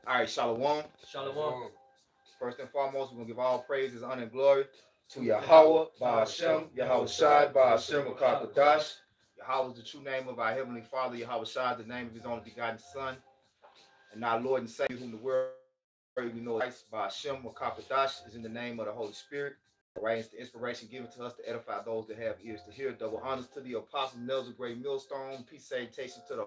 All right, Shalom. Shalom. First and foremost, we're going to give all praises, honor, and glory to Yahweh, Ba'ashem, Yahweh Shai, Ba'ashem, Makakadash. Yahweh is the true name of our Heavenly Father. Yahweh Shai is the name of His only begotten Son. And our Lord and Savior, whom the world we know as Christ, Ba'ashem, Makakadash, is in the name of the Holy Spirit. All right, it's the inspiration given to us to edify those that have ears to hear. Double honors to the apostles, nails of great millstone. Peace, salutation to the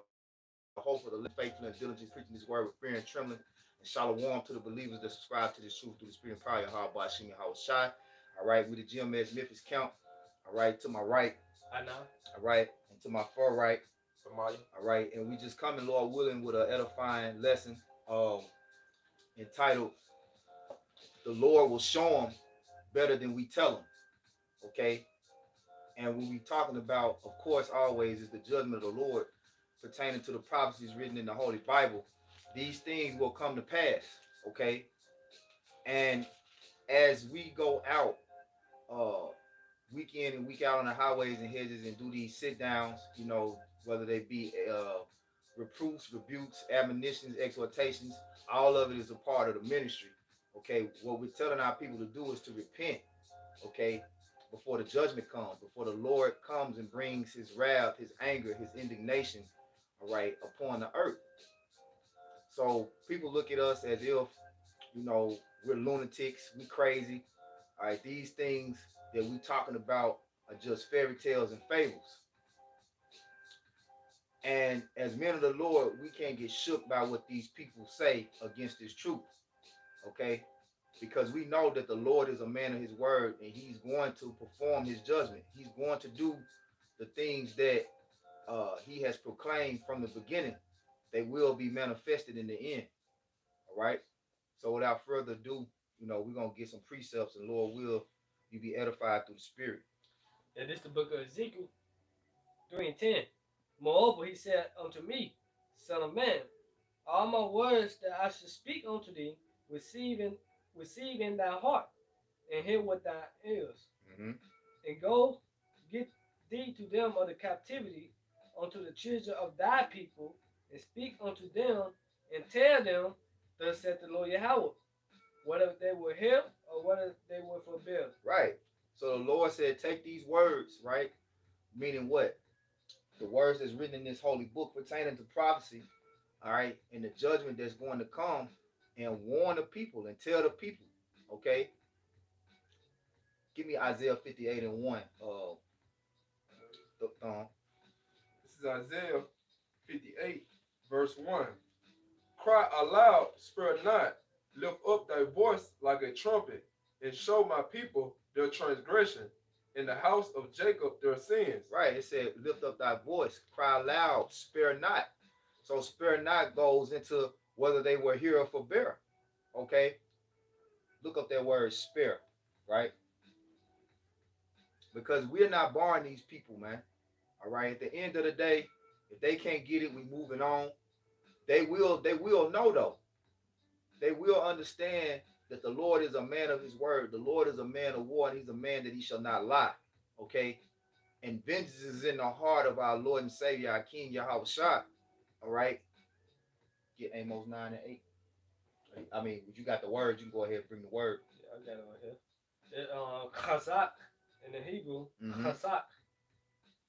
hope of the faithful and diligent, preaching this word with fear and trembling. And shalom to the believers that subscribe to this truth through the spirit and power of Yahweh Hashem Yahweh Shai. All right, we the GMS Memphis count. All right, to my right. I know. All right, and to my far right. Somalia. All right, and we just coming, Lord willing, with an edifying lesson entitled "The Lord Will Show Them Better Than We Tell Them." Okay, and when we talking about, of course, always is the judgment of the Lord pertaining to the prophecies written in the Holy Bible. These things will come to pass. Okay, and as we go out week in and week out on the highways and hedges and do these sit downs, whether they be reproofs, rebukes, admonitions, exhortations, all of it is a part of the ministry. Okay, what we're telling our people to do is to repent. Okay, before the judgment comes, before the Lord comes and brings His wrath, His anger, His indignation, all right, upon the earth. So people look at us as if, we're lunatics, we crazy. All right, these things that we talking about are just fairy tales and fables. And as men of the Lord, we can't get shook by what these people say against this truth. Okay? Because we know that the Lord is a man of His word and He's going to perform His judgment. He's going to do the things that He has proclaimed from the beginning. They will be manifested in the end. All right? So without further ado, we're going to get some precepts, and Lord will you be edified through the Spirit. And this is the book of Ezekiel 3 and 10. Moreover, He said unto me, Son of man, all my words that I should speak unto thee, receive in thy heart, and hear with thy ears. Mm-hmm. And go get thee to them of the captivity unto the children of thy people, and speak unto them, and tell them, thus saith the Lord Yahweh, whether they will hear or whether they will forbear. Right. So the Lord said, take these words, right? Meaning what? The words that's written in this holy book pertaining to prophecy, all right, and the judgment that's going to come, and warn the people and tell the people, okay? Give me Isaiah 58 and 1. This is Isaiah 58, verse 1. Cry aloud, spare not, lift up thy voice like a trumpet, and show my people their transgression, in the house of Jacob their sins. Right, it said, lift up thy voice, cry loud, spare not. So spare not goes into whether they were here or forbear. Okay? Look up that word spare, right? Because we're not barring these people, man. All right. At the end of the day, if they can't get it, we moving on. They will know though. They will understand that the Lord is a man of His word. The Lord is a man of war, and He's a man that He shall not lie. Okay. And vengeance is in the heart of our Lord and Savior, our King Yahweh Shai. All right. Get Amos 9 and 8. I mean, if you got the word, you can go ahead and bring the word. Yeah, I got it right here. Chazak in the Hebrew, chazak.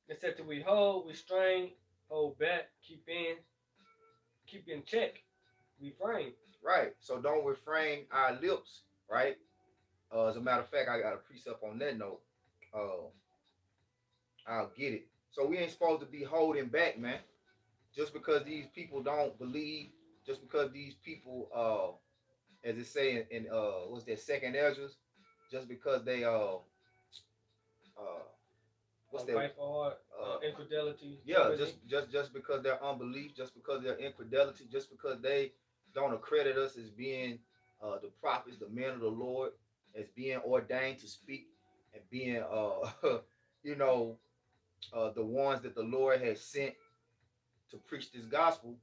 It said to withhold, restrain, hold back, keep in check, refrain. Right. So don't refrain our lips, right? As a matter of fact, I got a precept on that note. I'll get it. So we ain't supposed to be holding back, man. Just because these people don't believe, just because these people, as it say in what's that, Second Ezra, just because they what's that? Infidelity. Yeah, just because they're unbelief, just because they're infidelity, just because they don't accredit us as being the prophets, the men of the Lord, as being ordained to speak and being you know the ones that the Lord has sent to preach this gospel.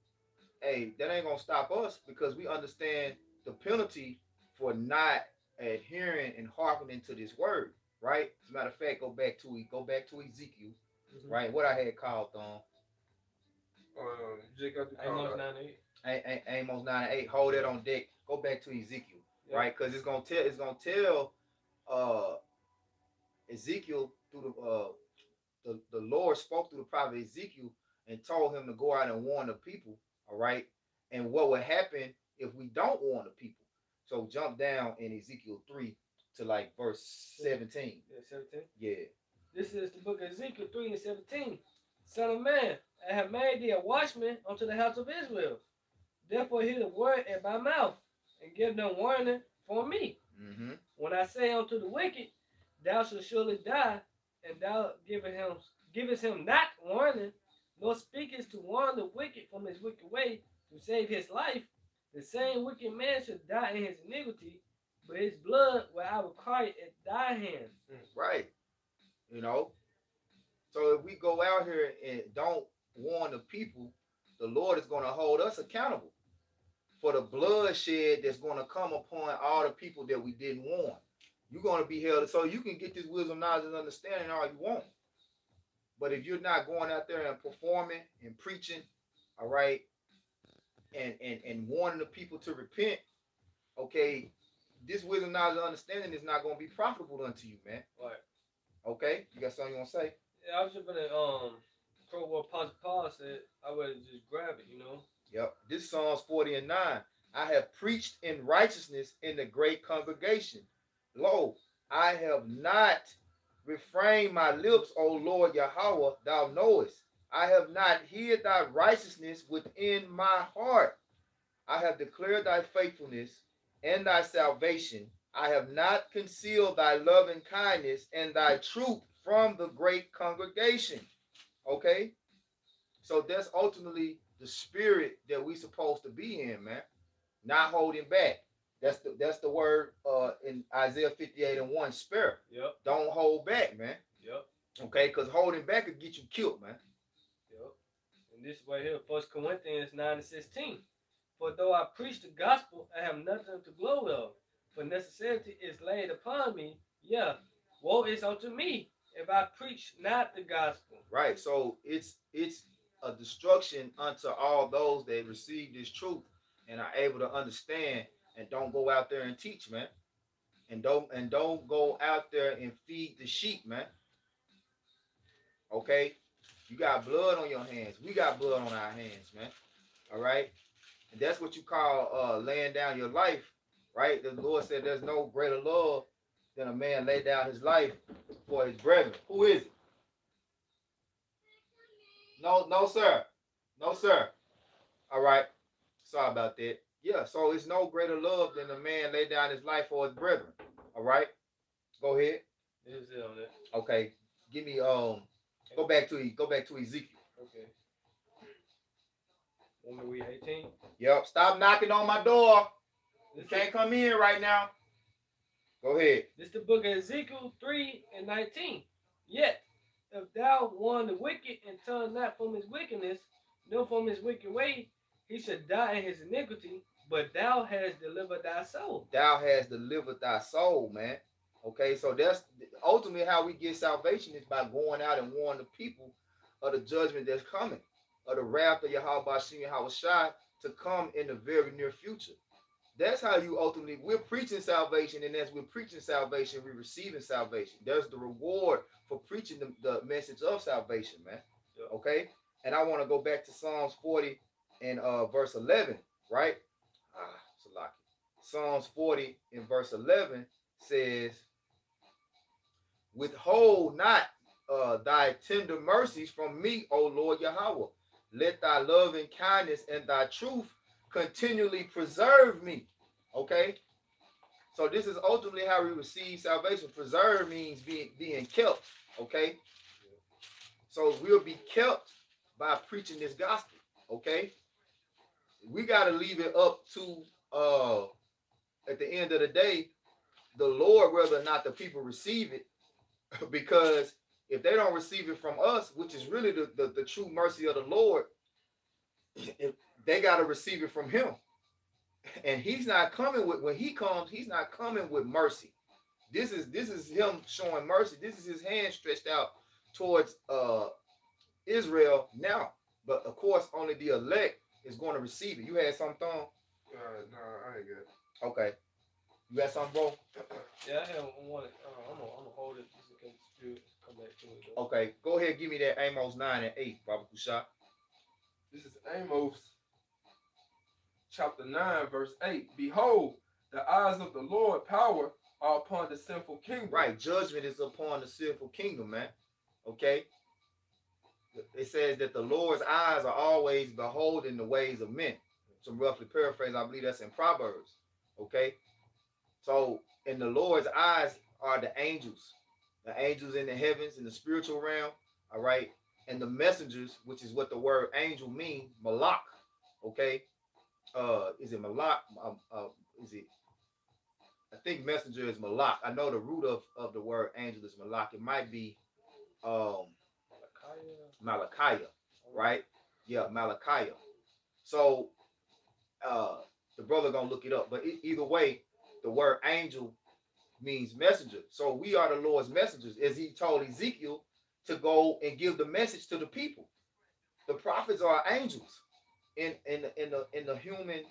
Hey, that ain't gonna stop us because we understand the penalty for not adhering and hearkening to this word, right? As a matter of fact, go back to Ezekiel, right? What I had called Jake got the Amos 9 8. Amos 9:8. Hold that on deck. Go back to Ezekiel, Yep. right? Because it's gonna tell Ezekiel through the Lord spoke through the prophet Ezekiel and told him to go out and warn the people, all right? And what would happen if we don't warn the people? So jump down in Ezekiel 3 to like verse 17. Yeah, 17. Yeah. This is the book of Ezekiel 3 and 17. Son of man, I have made thee a watchman unto the house of Israel. Therefore hear the word at my mouth, and give them warning for me. Mm-hmm. When I say unto the wicked, thou shalt surely die, and thou givest him not warning, nor speakest to warn the wicked from his wicked way to save his life, the same wicked man shall die in his iniquity, but his blood will I require at thy hand. Right. You know. So if we go out here and don't warn the people, the Lord is going to hold us accountable for the bloodshed that's going to come upon all the people that we didn't warn. You're going to be held. So you can get this wisdom, knowledge, and understanding all you want. But if you're not going out there and performing and preaching, all right, and warning the people to repent, okay, this wisdom, knowledge, and understanding is not going to be profitable unto you, man. Right. Okay? You got something you want to say? Yeah, I was just gonna quote what Apostle Paul said. I would just grab it, you know. Yep. This Psalms 40 and 9. I have preached in righteousness in the great congregation. Lo, I have not refrained my lips, O Lord Yahweh, thou knowest. I have not hid thy righteousness within my heart. I have declared thy faithfulness and thy salvation. I have not concealed thy loving kindness and thy truth from the great congregation. Okay? So that's ultimately the spirit that we supposed to be in, man. Not holding back. That's the word in Isaiah 58 and 1, spare. Yep. Don't hold back, man. Yep. Okay, because holding back could get you killed, man. Yep. And this right here, 1 Corinthians 9 and 16. For though I preach the gospel, I have nothing to glory of, for necessity is laid upon me. Yeah, woe is unto me if I preach not the gospel. Right. So it's a destruction unto all those that receive this truth and are able to understand and don't go out there and teach, man. And don't go out there and feed the sheep, man. Okay? You got blood on your hands. We got blood on our hands, man. All right? And that's what you call laying down your life, right? The Lord said there's no greater love than a man lay down his life for his brethren. Who is it? No, sir. No, sir. All right. Sorry about that. Yeah, so it's no greater love than a man lay down his life for his brethren. All right? Go ahead. This is it on it. Okay. Give me go back to Ezekiel. Okay. Want me to read 18? Yep. Stop knocking on my door. You This can't come in right now. Go ahead. This is the book of Ezekiel 3 and 19. Yet, if thou warn the wicked and turn not from his wickedness, nor from his wicked way, he should die in his iniquity, but thou hast delivered thy soul. Thou hast delivered thy soul, man. Okay, so that's ultimately how we get salvation is by going out and warning the people of the judgment that's coming, of the wrath of Yahweh Bashim Yahushua to come in the very near future. That's how you ultimately, we're preaching salvation, and as we're preaching salvation, we're receiving salvation. There's the reward for preaching the message of salvation, man. Yep. Okay? And I want to go back to Psalms 40 and verse 11, right? Salaki. Psalms 40 and verse 11 says, withhold not thy tender mercies from me, O Lord Yahweh. Let thy loving kindness and thy truth continually preserve me. Okay? So this is ultimately how we receive salvation. Preserve means being kept. Okay? So we'll be kept by preaching this gospel. Okay? We got to leave it up to at the end of the day, the Lord, whether or not the people receive it. Because if they don't receive it from us, which is really the true mercy of the Lord, if they got to receive it from him. And he's not coming with, when he comes, he's not coming with mercy. This is him showing mercy. This is his hand stretched out towards Israel now. But of course, only the elect is going to receive it. You had something, Thumb? No, I ain't good. Okay. You got something, bro? Yeah, I have one. I'm gonna hold it just in case the spirit come back to it. Though. Okay. Go ahead, give me that Amos 9 and 8, Baba Kusha. This is Amos chapter 9, verse 8. Behold, the eyes of the Lord power are upon the sinful kingdom. Right. Judgment is upon the sinful kingdom, man. Okay. It says that the Lord's eyes are always beholding the ways of men. Some roughly paraphrase, I believe that's in Proverbs. Okay. So, in the Lord's eyes are the angels in the heavens, in the spiritual realm. All right. And the messengers, which is what the word angel means, malak. Okay. Is it malak? Is it? I think messenger is malak. I know the root of the word angel is malak. It might be Malachiah, right? Yeah, Malachiah. So the brother gonna look it up, but either way, the word angel means messenger. So we are the Lord's messengers, as He told Ezekiel to go and give the message to the people. The prophets are angels in the human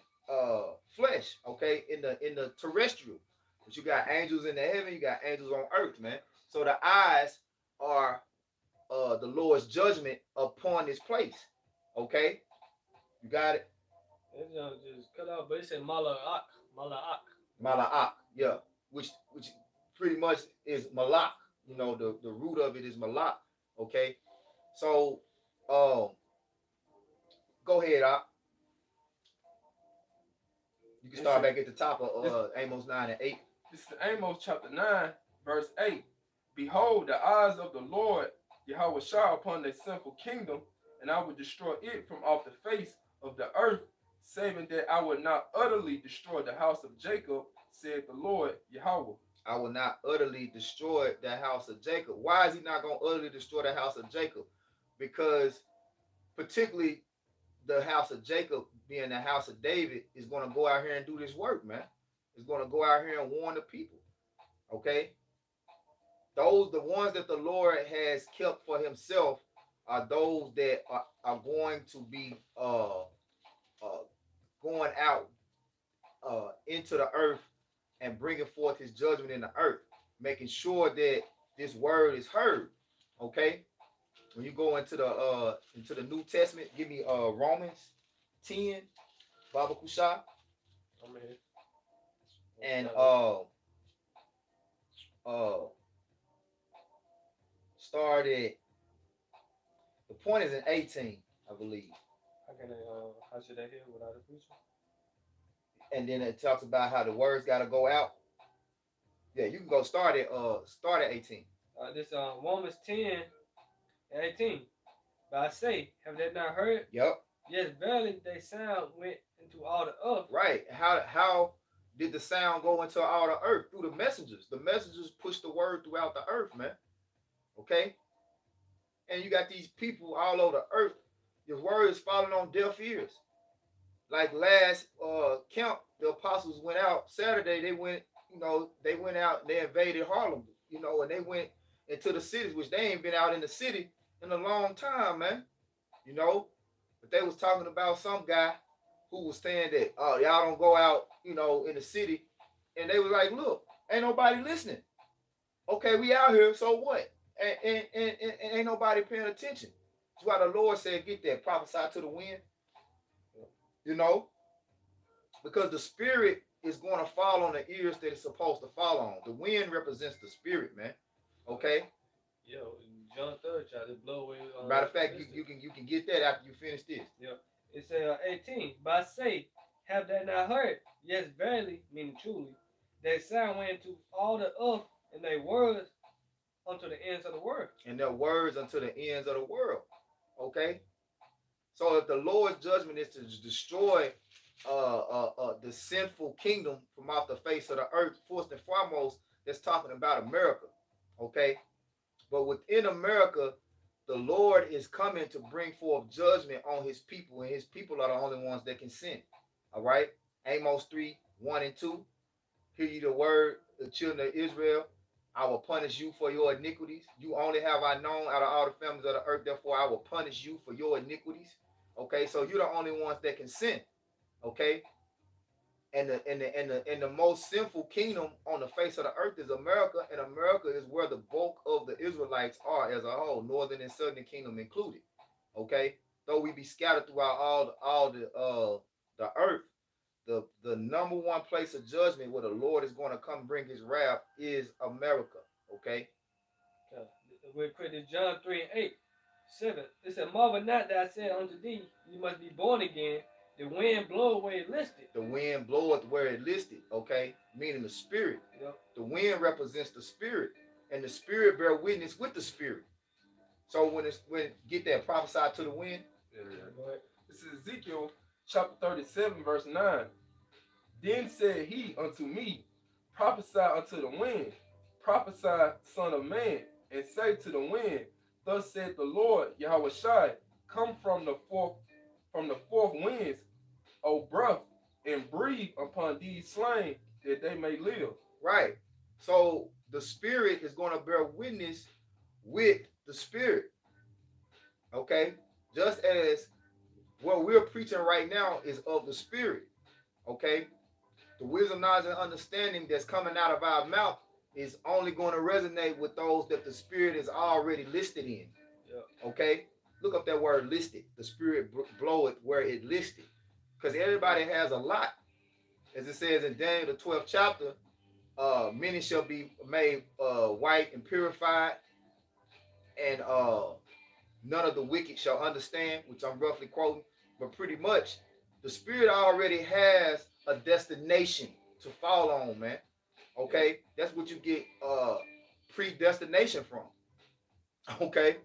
flesh, okay, in the terrestrial. But you got angels in the heaven, you got angels on earth, man. So the eyes are the Lord's judgment upon this place. Okay, you got it. It's just cut out, but it said Malak. Malak, yeah, which pretty much is Malak. You know, the root of it is Malak. Okay, so go ahead, Op. You can start back at the top of Amos 9 and 8. This is Amos chapter 9, verse 8. Behold, the eyes of the Lord Yahweh shall upon the sinful kingdom, and I will destroy it from off the face of the earth, saving that I will not utterly destroy the house of Jacob, said the Lord Yahweh. I will not utterly destroy the house of Jacob. Why is He not going to utterly destroy the house of Jacob? Because particularly the house of Jacob, being the house of David, is going to go out here and do this work, man. It's going to go out here and warn the people. Okay? Those, the ones that the Lord has kept for Himself, are those that are going to be going out into the earth and bringing forth His judgment in the earth, making sure that this word is heard. Okay? When you go into the New Testament, give me Romans 10, Baba Kusha. I'm here. And started. The point is in 18, I believe. How should I hear without a preacher? And then it talks about how the words got to go out. Yeah, you can go start at 18. This Romans 10 and 18. But I say, have they not heard? Yep. Yes, verily, their sound went into all the earth. Right. How did the sound go into all the earth? Through the messengers. The messengers pushed the word throughout the earth, man. Okay? And you got these people all over the earth. Your word is falling on deaf ears. Like last count, the apostles went out Saturday. They went out. They invaded Harlem. And they went into the cities, which they ain't been out in the city in a long time, man. But they was talking about some guy who was saying that, oh, y'all don't go out, in the city. And they was like, look, ain't nobody listening. Okay, we out here, so what? And ain't nobody paying attention. That's why the Lord said, get that, prophesy to the wind. Because the spirit is going to fall on the ears that it's supposed to fall on. The wind represents the spirit, man. Okay? Yo, John 3rd tried to blow away. Matter of fact, you can get that after you finish this. Yeah. It says 18. But I say, have they not heard? Yes, verily, meaning truly, their sound went into all the earth, and their words unto the ends of the world. And their words unto the ends of the world. Okay? So if the Lord's judgment is to destroy the sinful kingdom from off the face of the earth, first and foremost, that's talking about America. Okay? But within America, the Lord is coming to bring forth judgment on His people, and His people are the only ones that can sin. All right? Amos 3, 1 and 2. Hear ye the word, the children of Israel. I will punish you for your iniquities. You only have I known out of all the families of the earth. Therefore, I will punish you for your iniquities. Okay, so you're the only ones that can sin. Okay, and the most sinful kingdom on the face of the earth is America, and America is where the bulk of the Israelites are as a whole, northern and southern kingdom included. Okay, though we be scattered throughout the earth, the number one place of judgment where the Lord is going to come bring His wrath is America. Okay, We're quoted John 3:8, 7. It said, "Marvel not that I said unto thee, you must be born again. The wind blow where it listed." the wind bloweth where it listed. Okay, meaning the spirit. Yep. The wind represents the spirit, and the spirit bear witness with the spirit. So when get that prophesied to the wind. Go ahead. This is Ezekiel chapter 37, verse 9. Then said he unto me, prophesy unto the wind, prophesy, son of man, and say to the wind, thus said the Lord Yahweh Shai, come from the fourth winds, O breath, and breathe upon these slain that they may live. Right. So the spirit is going to bear witness with the spirit. Okay. Just as what we're preaching right now is of the spirit. Okay. The wisdom, knowledge, and understanding that's coming out of our mouth is only going to resonate with those that the spirit is already listed in. Yeah. Okay. Look up that word listed. The spirit bloweth where it listed. Because everybody has a lot. As it says in Daniel, the 12th chapter, many shall be made white and purified, and none of the wicked shall understand, which I'm roughly quoting. But pretty much, the spirit already has a destination to fall on, man. Okay? That's what you get predestination from. Okay?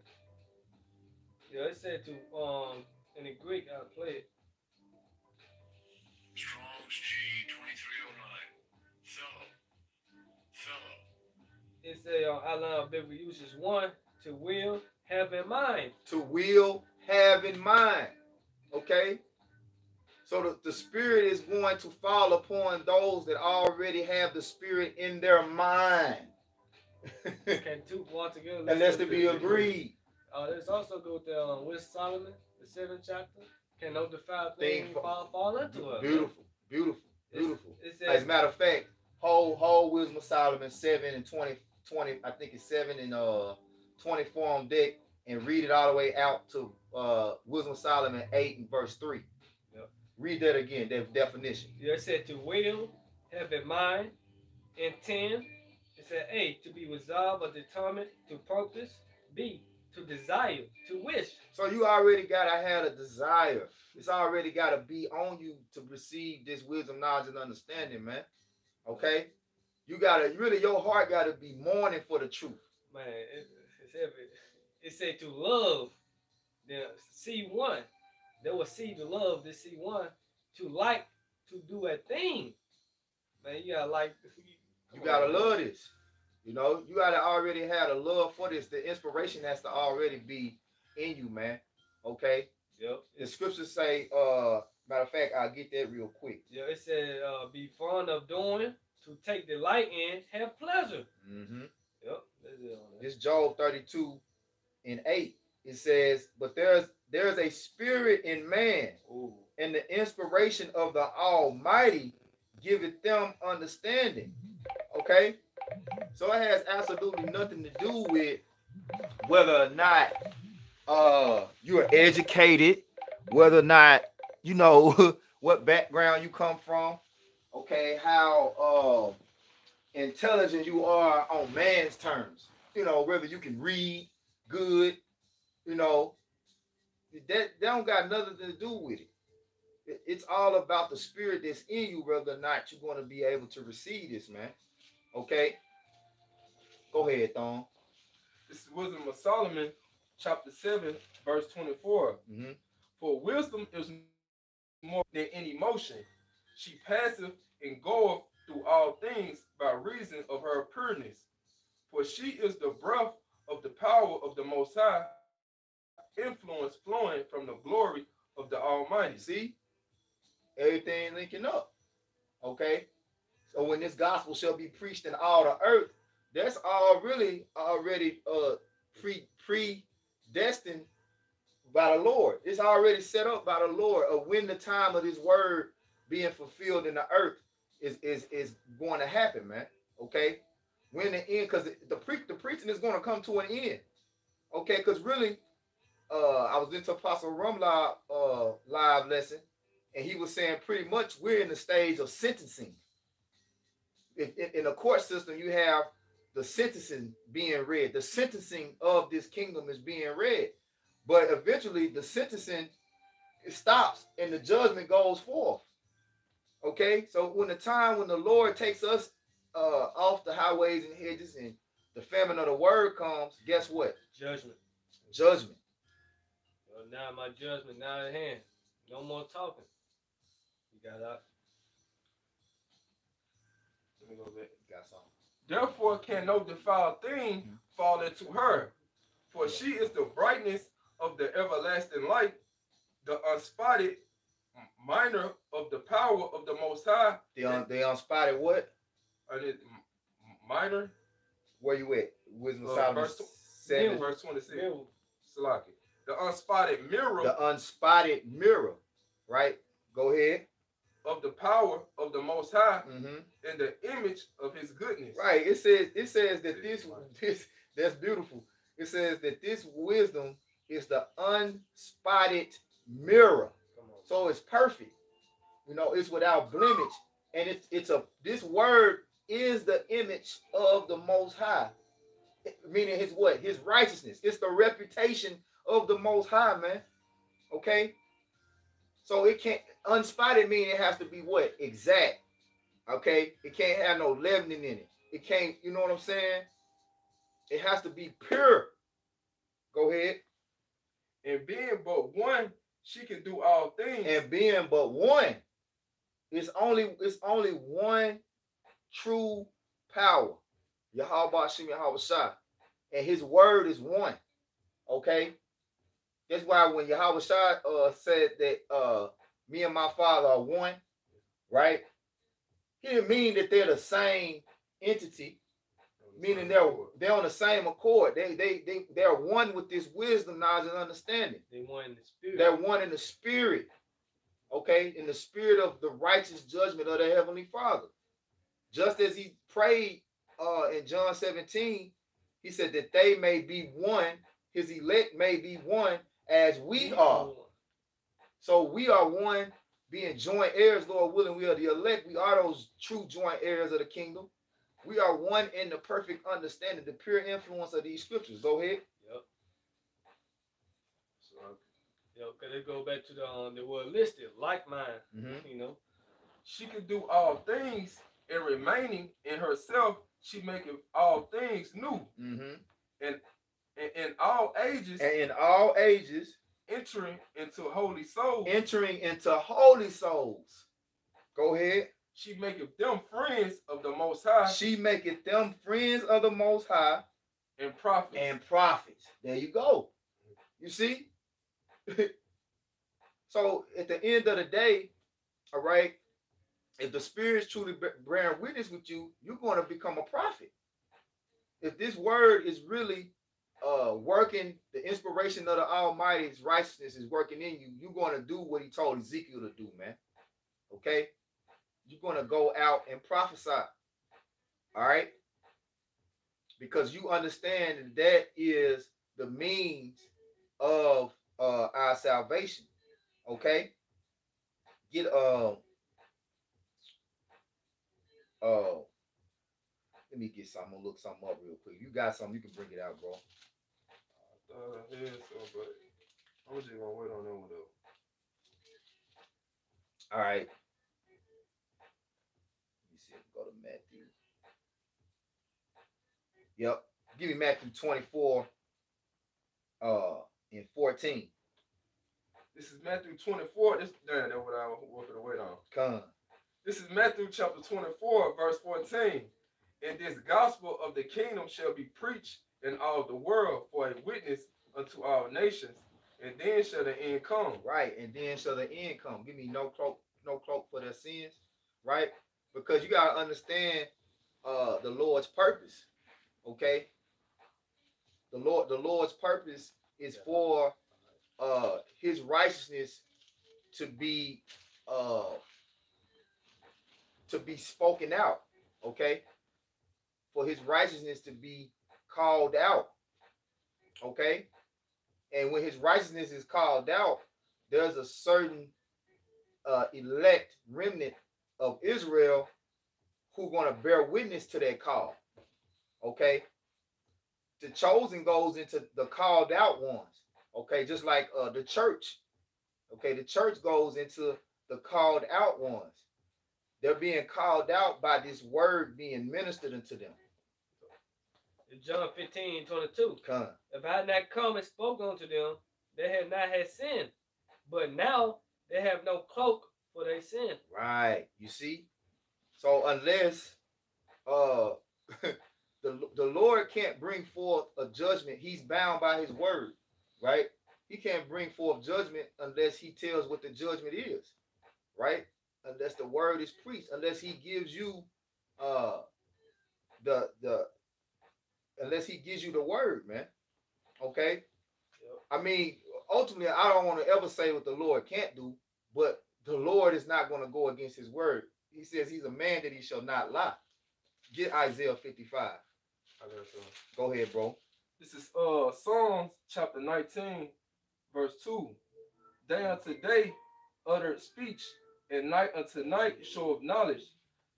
Yeah, it said to in the Greek, I play it. Strong's G 2309. Fellow. It said outline of biblical uses: 1, to will, have in mind. To will, have in mind. Okay? So the spirit is going to fall upon those that already have the spirit in their mind. Can two walk together? Unless they be agreed. Let's also go to Wisdom Solomon, the 7th chapter. Can no defiled thing fall into it? Beautiful, beautiful, beautiful. It says, as a matter of fact, whole Wisdom of Solomon 7 and 20, I think it's 7 and 24 on deck, and read it all the way out to Wisdom of Solomon 8 and verse 3. Yep. Read that again, that definition. Yeah, it said to will, have in mind, intend. It said A, to be resolved or determined, to purpose. B, to desire, to wish. So you already gotta have a desire. It's already gotta be on you to receive this wisdom, knowledge, and understanding, man. Okay? You gotta really, your heart gotta be mourning for the truth. Man, it said to love. The C1. There was C to love, this C1. To like, to do a thing. Man, you gotta like. You gotta love this. You know, you gotta already have a love for this. The inspiration has to already be in you, man. Okay? Yep. The scriptures say, matter of fact, I'll get that real quick. Yeah, it said be fond of doing, to take delight in, have pleasure. Mm-hmm. Yep. That's it on that. This Job 32 and 8. It says, but there's a spirit in man, Ooh. and the inspiration of the Almighty giveth them understanding. Okay? So it has absolutely nothing to do with whether or not you're educated, whether or not you know what background you come from, okay, how intelligent you are on man's terms, you know, whether you can read good, you know, that don't got nothing to do with it. It's all about the spirit that's in you, whether or not you're going to be able to receive this, man. Okay? Go ahead, Thon. This is Wisdom of Solomon, chapter 7, verse 24. Mm-hmm. For wisdom is more than any motion. She passeth and goeth through all things by reason of her pureness. For she is the breath of the power of the Most High, influence flowing from the glory of the Almighty. See? Everything linking up. Okay? So when this gospel shall be preached in all the earth, that's all really already predestined by the Lord. It's already set up by the Lord of when the time of this word being fulfilled in the earth is going to happen, man. Okay, when the end, because the preaching is going to come to an end. Okay, because really, I was into Apostle Rumlow live lesson, and he was saying pretty much we're in the stage of sentencing. In the court system, you have the sentencing being read. The sentencing of this kingdom is being read, but eventually the sentencing it stops and the judgment goes forth. Okay, so when the Lord takes us off the highways and hedges and the famine of the word comes, guess what? Judgment. Judgment. Well, now my judgment now at hand. No more talking. You got out. Let me go back. Got something. Therefore can no defiled thing fall into her, for she is the brightness of the everlasting light, the unspotted minor of the power of the Most High. The unspotted what? Minor. Where you at? Wisdom of Solomon Verse 7. Verse 26. Salaki. The unspotted mirror. The unspotted mirror. Right? Go ahead. Of the power of the Most High and the image of His goodness. Right. It says that this that's beautiful. It says that this wisdom is the unspotted mirror. So it's perfect. You know, it's without blemish, and this word is the image of the Most High, meaning his what? His righteousness. It's the reputation of the Most High, man. Okay. So it can't unspotted mean it has to be what? Exact. Okay? It can't have no leavening in it. It can't, you know what I'm saying? It has to be pure. Go ahead. And being but one, she can do all things. And being but one. It's only one true power. Yahweh Shem Yahweh Shai. And his word is one. Okay? That's why when Yahweh Shai said that me and my Father are one, right? He didn't mean that they're the same entity, meaning they're on the same accord. They're one with this wisdom, knowledge, and understanding. They one in the spirit. They're one in the spirit. Okay, in the spirit of the righteous judgment of the Heavenly Father. Just as he prayed in John 17, he said that they may be one, his elect may be one as we are. So we are one, being joint heirs, Lord willing, we are the elect. We are those true joint heirs of the kingdom. We are one in the perfect understanding, the pure influence of these scriptures. Go ahead. Yep. Because they go back to the word listed, like mine. You know, she can do all things, and remaining in herself, she maketh all things new. And in all ages. And in all ages. Entering into holy souls. Entering into holy souls. Go ahead. She maketh them friends of the Most High. She maketh them friends of the Most High. And prophets. And prophets. There you go. You see? So at the end of the day, all right, if the Spirit's truly bearing witness with you, you're going to become a prophet. If this word is really working, the inspiration of the Almighty's righteousness is working in you, you're going to do what he told Ezekiel to do, man. Okay? You're going to go out and prophesy. All right? Because you understand that is the means of our salvation. Okay? Get let me get something. I'm gonna look something up real quick. You got something, you can bring it out, bro. I had some, but I'm just gonna wait on that one though. All right. Let me see. Go to Matthew. Yep. Give me Matthew 24 and 14. This is Matthew 24. That's what I was working to wait on. Come. This is Matthew chapter 24, verse 14. And this gospel of the kingdom shall be preached in all the world for a witness unto all nations, and then shall the end come. Right, and then shall the end come. Give me no cloak for their sins, right? Because you gotta understand the Lord's purpose. Okay, the Lord's purpose is for his righteousness to be spoken out, okay? For his righteousness to be called out, okay? And when his righteousness is called out, there's a certain elect remnant of Israel who going to bear witness to that call, okay? The chosen goes into the called out ones, okay? Just like the church, okay? The church goes into the called out ones. They're being called out by this word being ministered unto them. In John 15:22. Come. If I had not come and spoken unto them, they had not had sin. But now they have no cloak for their sin. Right. You see? So unless the Lord can't bring forth a judgment, he's bound by his word, right? He can't bring forth judgment unless he tells what the judgment is, right? Unless the word is preached, unless he gives you unless he gives you the word, man. Okay? Yep. I mean, ultimately, I don't want to ever say what the Lord can't do, but the Lord is not going to go against his word. He says he's a man that he shall not lie. Get Isaiah 55. Go ahead, bro. This is Psalms chapter 19, verse 2. Day unto day uttered speech, and night unto night show of knowledge.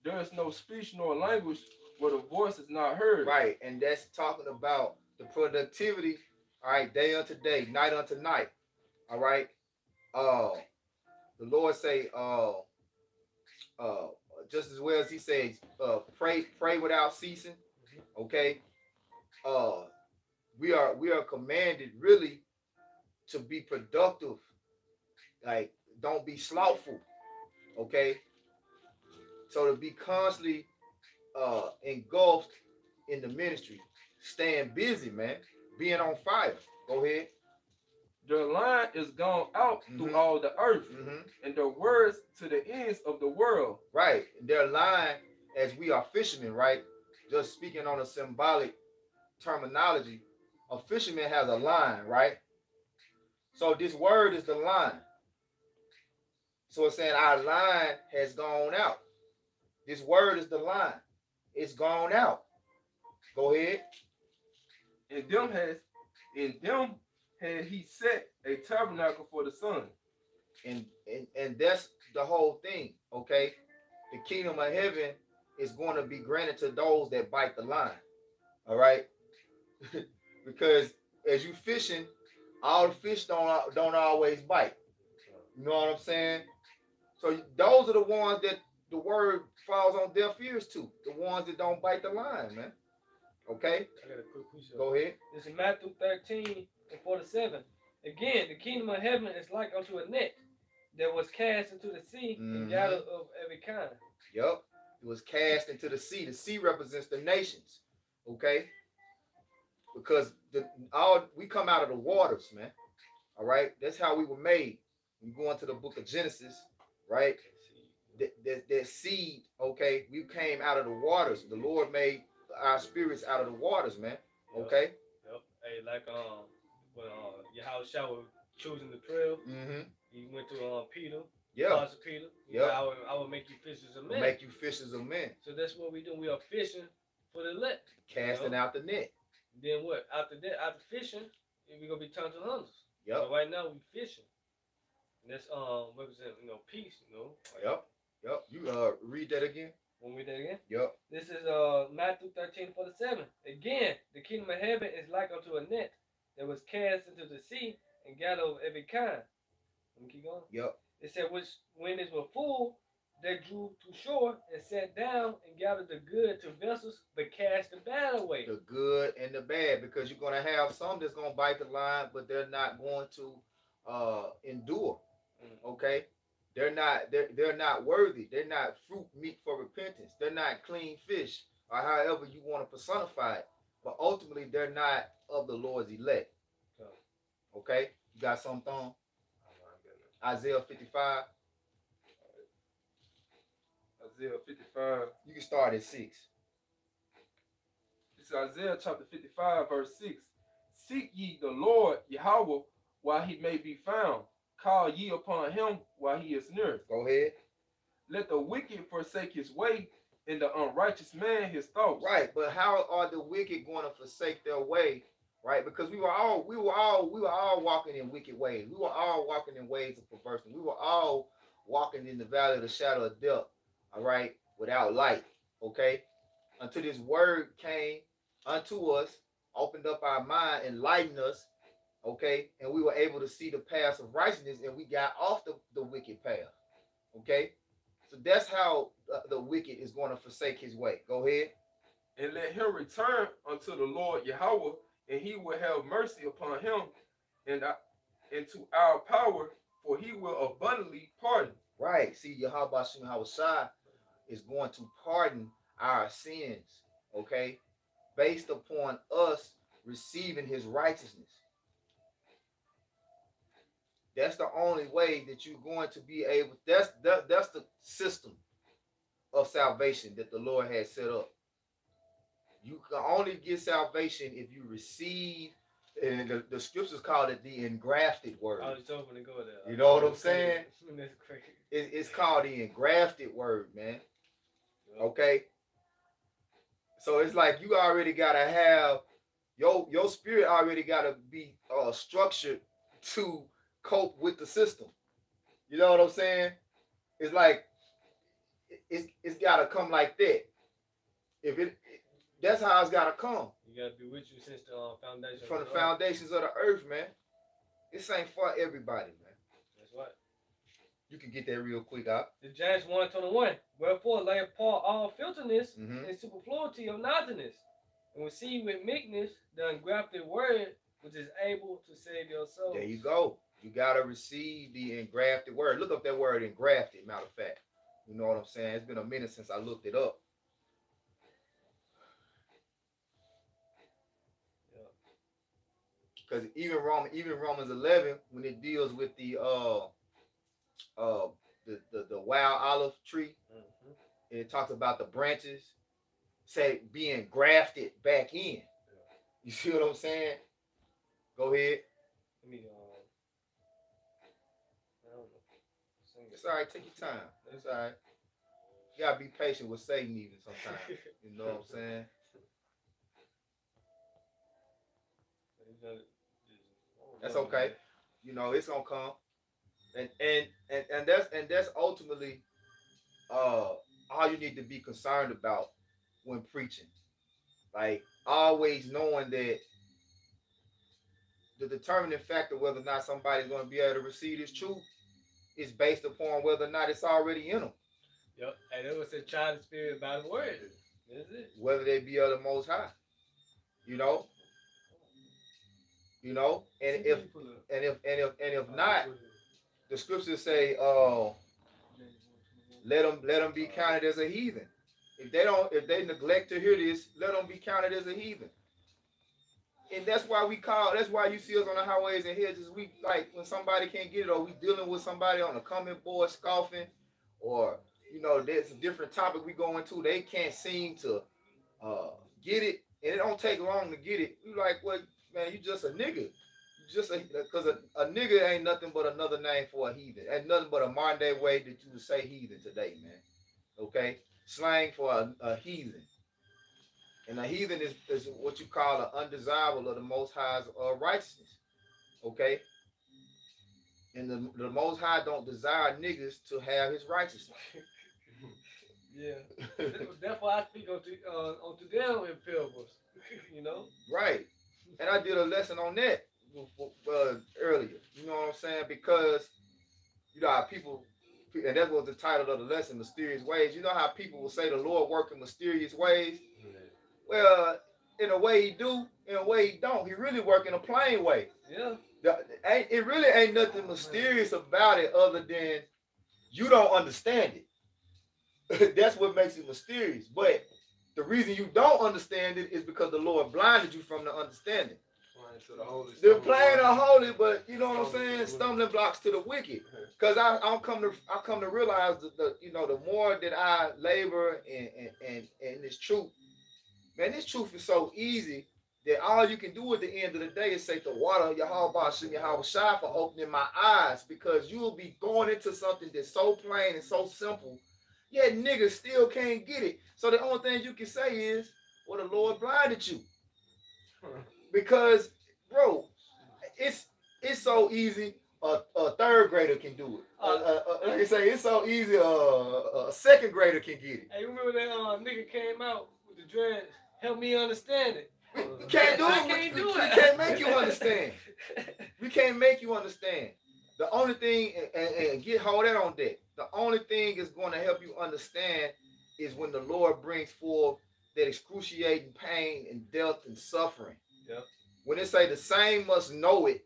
There is no speech nor language where the voice is not heard. Right, and that's talking about the productivity, all right, day unto day, night unto night. All right. The Lord say, just as well as he says, pray without ceasing. Okay. We are commanded really to be productive. Like, don't be slothful. Okay. So to be constantly engulfed in the ministry, staying busy, man, being on fire. Go ahead. Their line is gone out through all the earth, and their words to the ends of the world. Right. Their line, as we are fishermen, right? Just speaking on a symbolic terminology, a fisherman has a line, right? So this word is the line. So it's saying our line has gone out. This word is the line. It's gone out. Go ahead. In them had he set a tabernacle for the sun. And that's the whole thing, okay? The kingdom of heaven is going to be granted to those that bite the line. All right? Because as you fishing, all the fish don't always bite. You know what I'm saying? So those are the ones that the word falls on deaf ears to. The ones that don't bite the line, man. Okay? I got a quick question. Go ahead. This is Matthew 13:47. Again, the kingdom of heaven is like unto a net that was cast into the sea and gathered of every kind. Yep. It was cast into the sea. The sea represents the nations. Okay? Because we come out of the waters, man. All right? That's how we were made. You go into the book of Genesis, right? That seed, okay? We came out of the waters. The Lord made our spirits out of the waters, man. Okay? Yep. Hey, like when Yahushua was choosing the 12, he went to Peter. Yeah. Apostle Peter. Yeah. I will make you fishers of men. Make you fishers of men. So that's what we do. We are fishing for the elect. Casting out the net. Then what? After that, after fishing, we're gonna be turned to hunters. Yep. So right now we fishing. And that's represent, peace, Yep. You read that again. Want me to read that again? Yep. This is Matthew 13:47. Again, the kingdom of heaven is like unto a net that was cast into the sea and gathered of every kind. Let me keep going. Yep. It said, which when it was full, they drew to shore and sat down and gathered the good to vessels, but cast the bad away. The good and the bad, because you're gonna have some that's gonna bite the line, but they're not going to endure. Okay. They're not worthy. They're not fruit meat for repentance. They're not clean fish, or however you want to personify it. But ultimately, they're not of the Lord's elect. Okay? You got something? Isaiah 55. Isaiah 55. You can start at 6. This is Isaiah chapter 55, verse 6. Seek ye the Lord Yahweh while he may be found. Call ye upon him while he is near. Go ahead. Let the wicked forsake his way, and the unrighteous man his thoughts. Right, but how are the wicked going to forsake their way? Right, because we were all walking in wicked ways. We were all walking in ways of perversion. We were all walking in the valley of the shadow of death. All right, without light. Okay, until this word came unto us, opened up our mind, enlightened us. Okay, and we were able to see the paths of righteousness, and we got off the wicked path. Okay, so that's how the wicked is going to forsake his way. Go ahead. And let him return unto the Lord Yahweh, and he will have mercy upon him and to our power, for he will abundantly pardon. Right. See, Yahweh Shem Hawashai is going to pardon our sins, okay, based upon us receiving his righteousness. That's the only way that you're going to be able. That's the system of salvation that the Lord has set up. You can only get salvation if you receive, and the scriptures call it the engrafted word. I was hoping to go there. You know what I'm saying? That's crazy. It's called the engrafted word, man. Okay? So it's like you already got to have, your spirit already got to be structured to cope with the system. You know what I'm saying? It's like, it's got to come like that. That's how it's got to come. You got to be with you since the foundation. From the foundations of the earth, man. This ain't for everybody, man. That's right. You can get that real quick out. The James 1:21. Wherefore lay apart all filthiness and superfluity of naughtiness, and receive with meekness the engrafted word, which is able to save your soul. There you go. You got to receive the engrafted word. Look up that word engrafted, matter of fact. You know what I'm saying? It's been a minute since I looked it up. Because even Romans 11, when it deals with the wild olive tree, and it talks about the branches, say being grafted back in. You see what I'm saying? Go ahead. Let me I don't know. It's all right. Take your time. It's all right. You gotta be patient with Satan even sometimes. You know what I'm saying? That's okay. You know, it's gonna come. And that's ultimately all you need to be concerned about when preaching. Like, always knowing that the determining factor whether or not somebody's going to be able to receive this truth is based upon whether or not it's already in them. Yep. And it was a child spirit by the word. That's it. Whether they be of the Most High. You know? You know? And if not, the scriptures say, let them be counted as a heathen. If they neglect to hear this, let them be counted as a heathen. And that's why you see us on the highways and hedges. We, like, when somebody can't get it, or we dealing with somebody on a comment board scoffing, or, you know, there's a different topic we go into, they can't seem to get it, and it don't take long to get it. We like, well, man, you just a nigga. Because a nigga ain't nothing but another name for a heathen. Ain't nothing but a modern day way that you would say heathen today, man. Okay? Slang for a heathen. And a heathen is what you call an undesirable of the Most High's righteousness. Okay? And the Most High don't desire niggas to have his righteousness. Yeah. Therefore, I speak unto them in parables. You know? Right. And I did a lesson on that earlier. You know what I'm saying? Because, you know how people, and that was the title of the lesson, Mysterious Ways. You know how people will say the Lord work in mysterious ways? Well, in a way he do, in a way he don't. He really work in a plain way. Yeah. It really ain't nothing mysterious about it other than you don't understand it. That's what makes it mysterious. But the reason you don't understand it is because the Lord blinded you from the understanding. They're playing the holy, but you know what I'm saying? Stumbling blocks to the wicked. Because I come to realize that the more that I labor in this truth, man, this truth is so easy that all you can do at the end of the day is say the water Yahweh Shem Yahweh Shai for opening my eyes, because you will be going into something that's so plain and so simple, yet niggas still can't get it. So the only thing you can say is, well, the Lord blinded you. Because, bro, it's so easy. A third grader can do it. Like I say, it's so easy. A second grader can get it. Hey, remember that nigga came out with the dreads? Help me understand it. We can't do it. I can't do it. We can't make you understand. We can't make you understand. The only thing, and hold that on deck. The only thing is going to help you understand is when the Lord brings forth that excruciating pain and death and suffering. Yep. When they say the same must know it,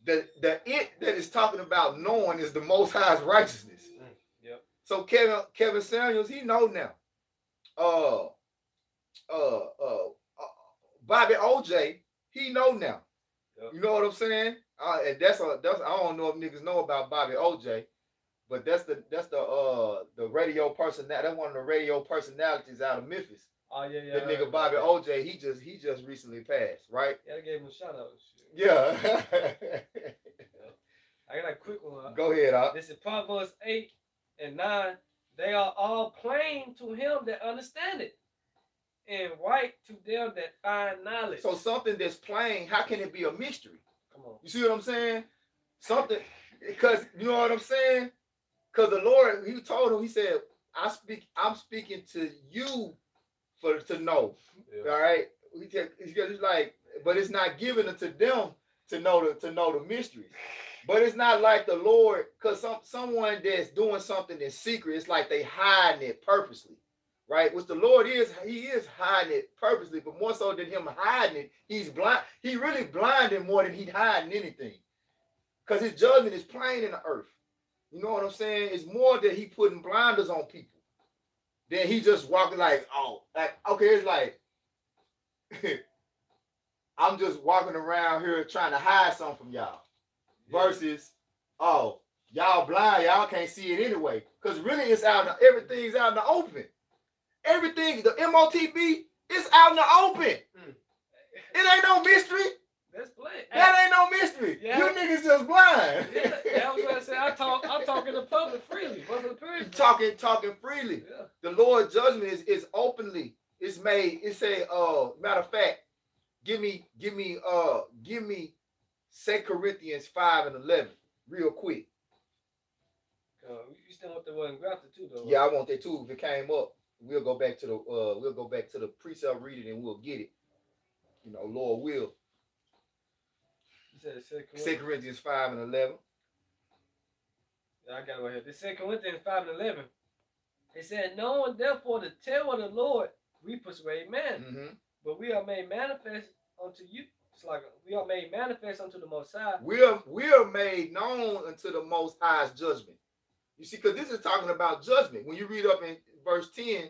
the it that is talking about knowing is the Most High's righteousness. Yep. So Kevin Samuels, he know now. Bobby OJ, he know now. Yep. You know what I'm saying? And that's I don't know if niggas know about Bobby OJ, but that's the radio personality. That's one of the radio personalities out of Memphis. Oh yeah. That nigga Bobby OJ, he just recently passed, right? Yeah, I gave him a shout out. Yeah. I got a quick one. Go ahead, This is Proverbs 8 and 9. They are all plain to him that understand it, and white to them that find knowledge. So something that's plain, how can it be a mystery? Come on. You see what I'm saying? Something, because you know what I'm saying? Because the Lord, he told him, he said, I'm speaking to you to know. Yeah. All right. He's like, but it's not given unto them to know the mysteries. But it's not like the Lord, because someone that's doing something in secret, it's like they hiding it purposely, right? Which the Lord is, he is hiding it purposely, but more so than him hiding it, he's blind. He really blinding more than he hiding anything, because his judgment is plain in the earth. You know what I'm saying? It's more that he putting blinders on people than he just walking like, oh, like, okay, it's like, I'm just walking around here trying to hide something from y'all. Versus, oh, y'all blind, y'all can't see it anyway. Because really it's everything's out in the open. Everything, the MOTB, it's out in the open. It ain't no mystery. That's plain. That ain't no mystery. Yeah. You niggas just blind. Yeah, I was gonna say I talk in the public freely. Talking freely. Yeah. The Lord's judgment is openly. It's made. It's a matter of fact. Give me 2 Corinthians 5 and 11, real quick. You still want the one grafted too, though? Yeah, I want that too. If it came up, we'll go back to the precept reading and we'll get it. You know, Lord will. You said 2 Corinthians 5 and 11. Yeah, I got it right here. The 2 Corinthians 5 and 11. It said, knowing therefore the terror of the Lord, we persuade men, but we are made manifest unto you. It's like we are made manifest unto the Most High. We are made known unto the Most High's judgment. You see, because this is talking about judgment. When you read up in verse 10,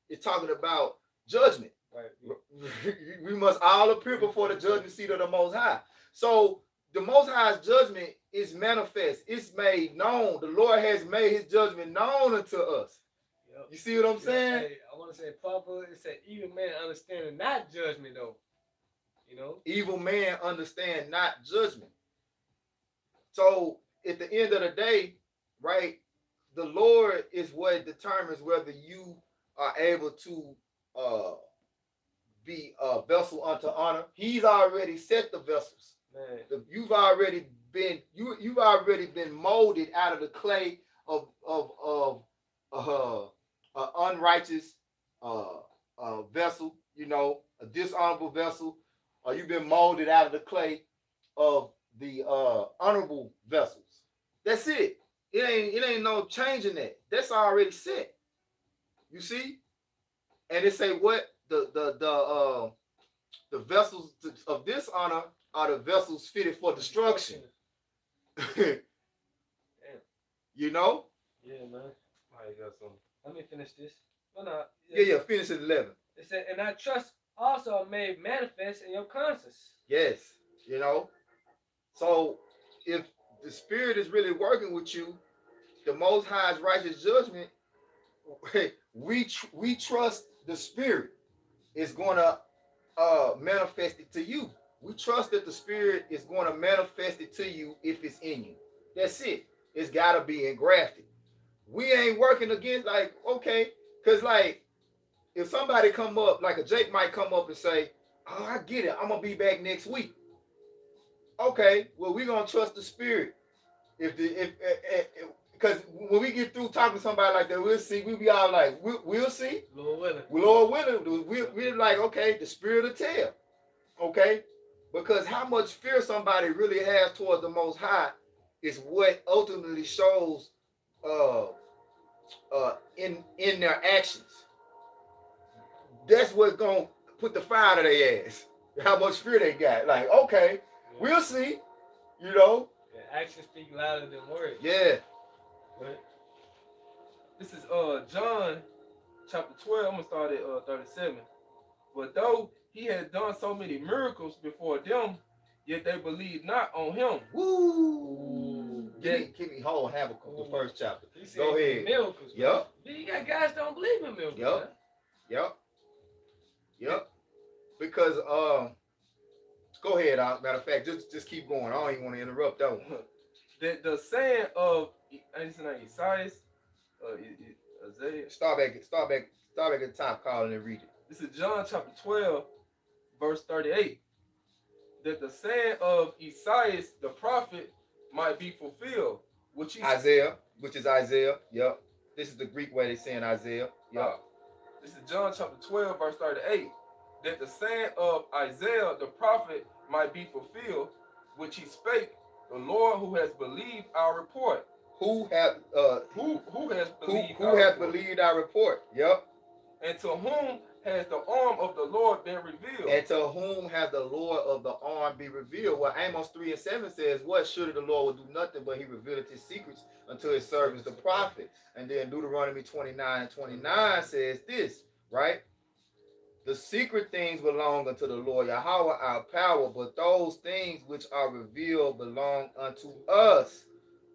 it's talking about judgment. Right. We must all appear before the judgment seat of the Most High. So the Most High's judgment is manifest. It's made known. The Lord has made his judgment known unto us. Yep. You see what I'm saying? Hey, I want to say, Papa, it said, even man understanding not judgment, though. You know, evil man understand not judgment. So at the end of the day, right, the Lord is what determines whether you are able to be a vessel unto honor. He's already set the vessels. Man. You've already been molded out of the clay of unrighteous vessel, you know, a dishonorable vessel. Or you've been molded out of the clay of the honorable vessels. That's it. It ain't no changing that. That's already set. You see? And it say what the vessels of dishonor are the vessels fitted for destruction. You know? Yeah, man. I got something. Let me finish this. Well, no, yeah. Finish at 11. It said, and I trust also are made manifest in your conscience. Yes, you know. So if the Spirit is really working with you, the Most High's righteous judgment, we trust the Spirit is going to manifest it to you. We trust that the Spirit is going to manifest it to you if it's in you. That's it. It's got to be engrafted. We ain't working against, like, okay, because, like, if somebody come up, like a Jake might come up and say, oh, I get it, I'm going to be back next week. Okay, well, we're going to trust the Spirit. Because when we get through talking to somebody like that, we'll see, we'll be all like, we'll see. Lord willing. Lord willing, we're like, okay, the Spirit will tell. Okay? Because how much fear somebody really has towards the Most High is what ultimately shows in their actions. That's what's gonna put the fire to their ass. How much fear they got. Like, okay, we'll see. You know? Yeah, actions speak louder than words. Yeah. But This is John chapter 12. I'm gonna start at 37. But though he had done so many miracles before them, yet they believed not on him. Woo! Give me whole Habakkuk, the first chapter. Go ahead. Miracles. Yep. You got guys don't believe in miracles. Yep. Yep. Because go ahead. Matter of fact, just keep going. I don't even want to interrupt that one. The saying of Isaiah, Start back at the top, Colin, and read it. this is John chapter 12, verse 38. That the saying of Isaiah the prophet might be fulfilled, which is Isaiah, which is Isaiah. Yep. This is the Greek way they're saying Isaiah. Yep. This is John chapter 12, verse 38. That the saying of Isaiah the prophet might be fulfilled, which he spake, the Lord who has believed our report. Who has believed believed our report? Yep. And to whom has the arm of the Lord been revealed? And to whom has the Lord of the arm be revealed? Well, Amos 3:7 says, what? Surely the Lord will do nothing, but he revealed his secrets unto his servants, the prophet. And then Deuteronomy 29:29 says this, right? The secret things belong unto the Lord Yahweh our power, but those things which are revealed belong unto us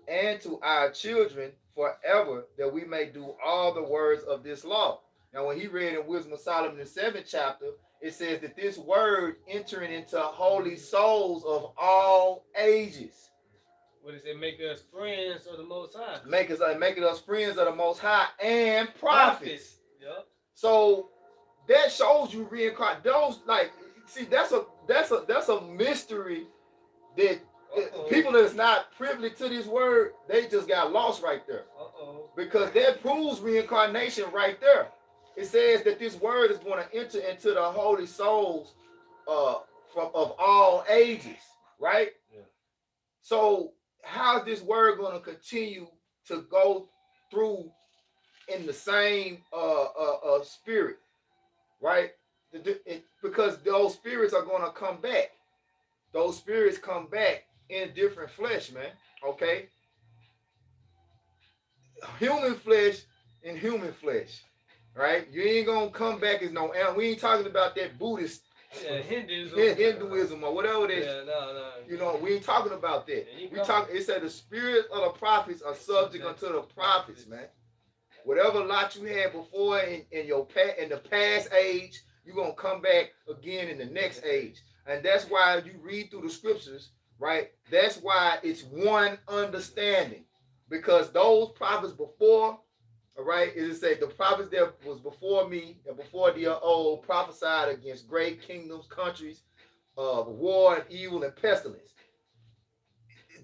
and to our children forever, that we may do all the words of this law. Now, when he read in Wisdom of Solomon, the 7th chapter, it says that this word entering into holy souls of all ages. What does it make us friends of the Most High? Making us friends of the Most High and prophets. Yep. So that shows you reincarnate. Those, like, see, that's a mystery that people that's not privy to this word, they just got lost right there. Because that proves reincarnation right there. It says that this word is going to enter into the holy souls of all ages, right? Yeah. So how is this word going to continue to go through in the same spirit, right? Because those spirits are going to come back. Those spirits come back in different flesh, man. Okay? Human flesh and human flesh. Right? You ain't gonna come back as no animal. We ain't talking about that Buddhist, Hinduism or whatever it is. Yeah, no. You know, we ain't talking about that. We talk. It said the spirit of the prophets are subject unto the prophets, man. Whatever lot you had before in the past age, you're gonna come back again in the next age. And that's why you read through the scriptures, right? That's why it's one understanding. Because those prophets before, all right, it say the prophets that was before me and before the old prophesied against great kingdoms, countries, war and evil and pestilence.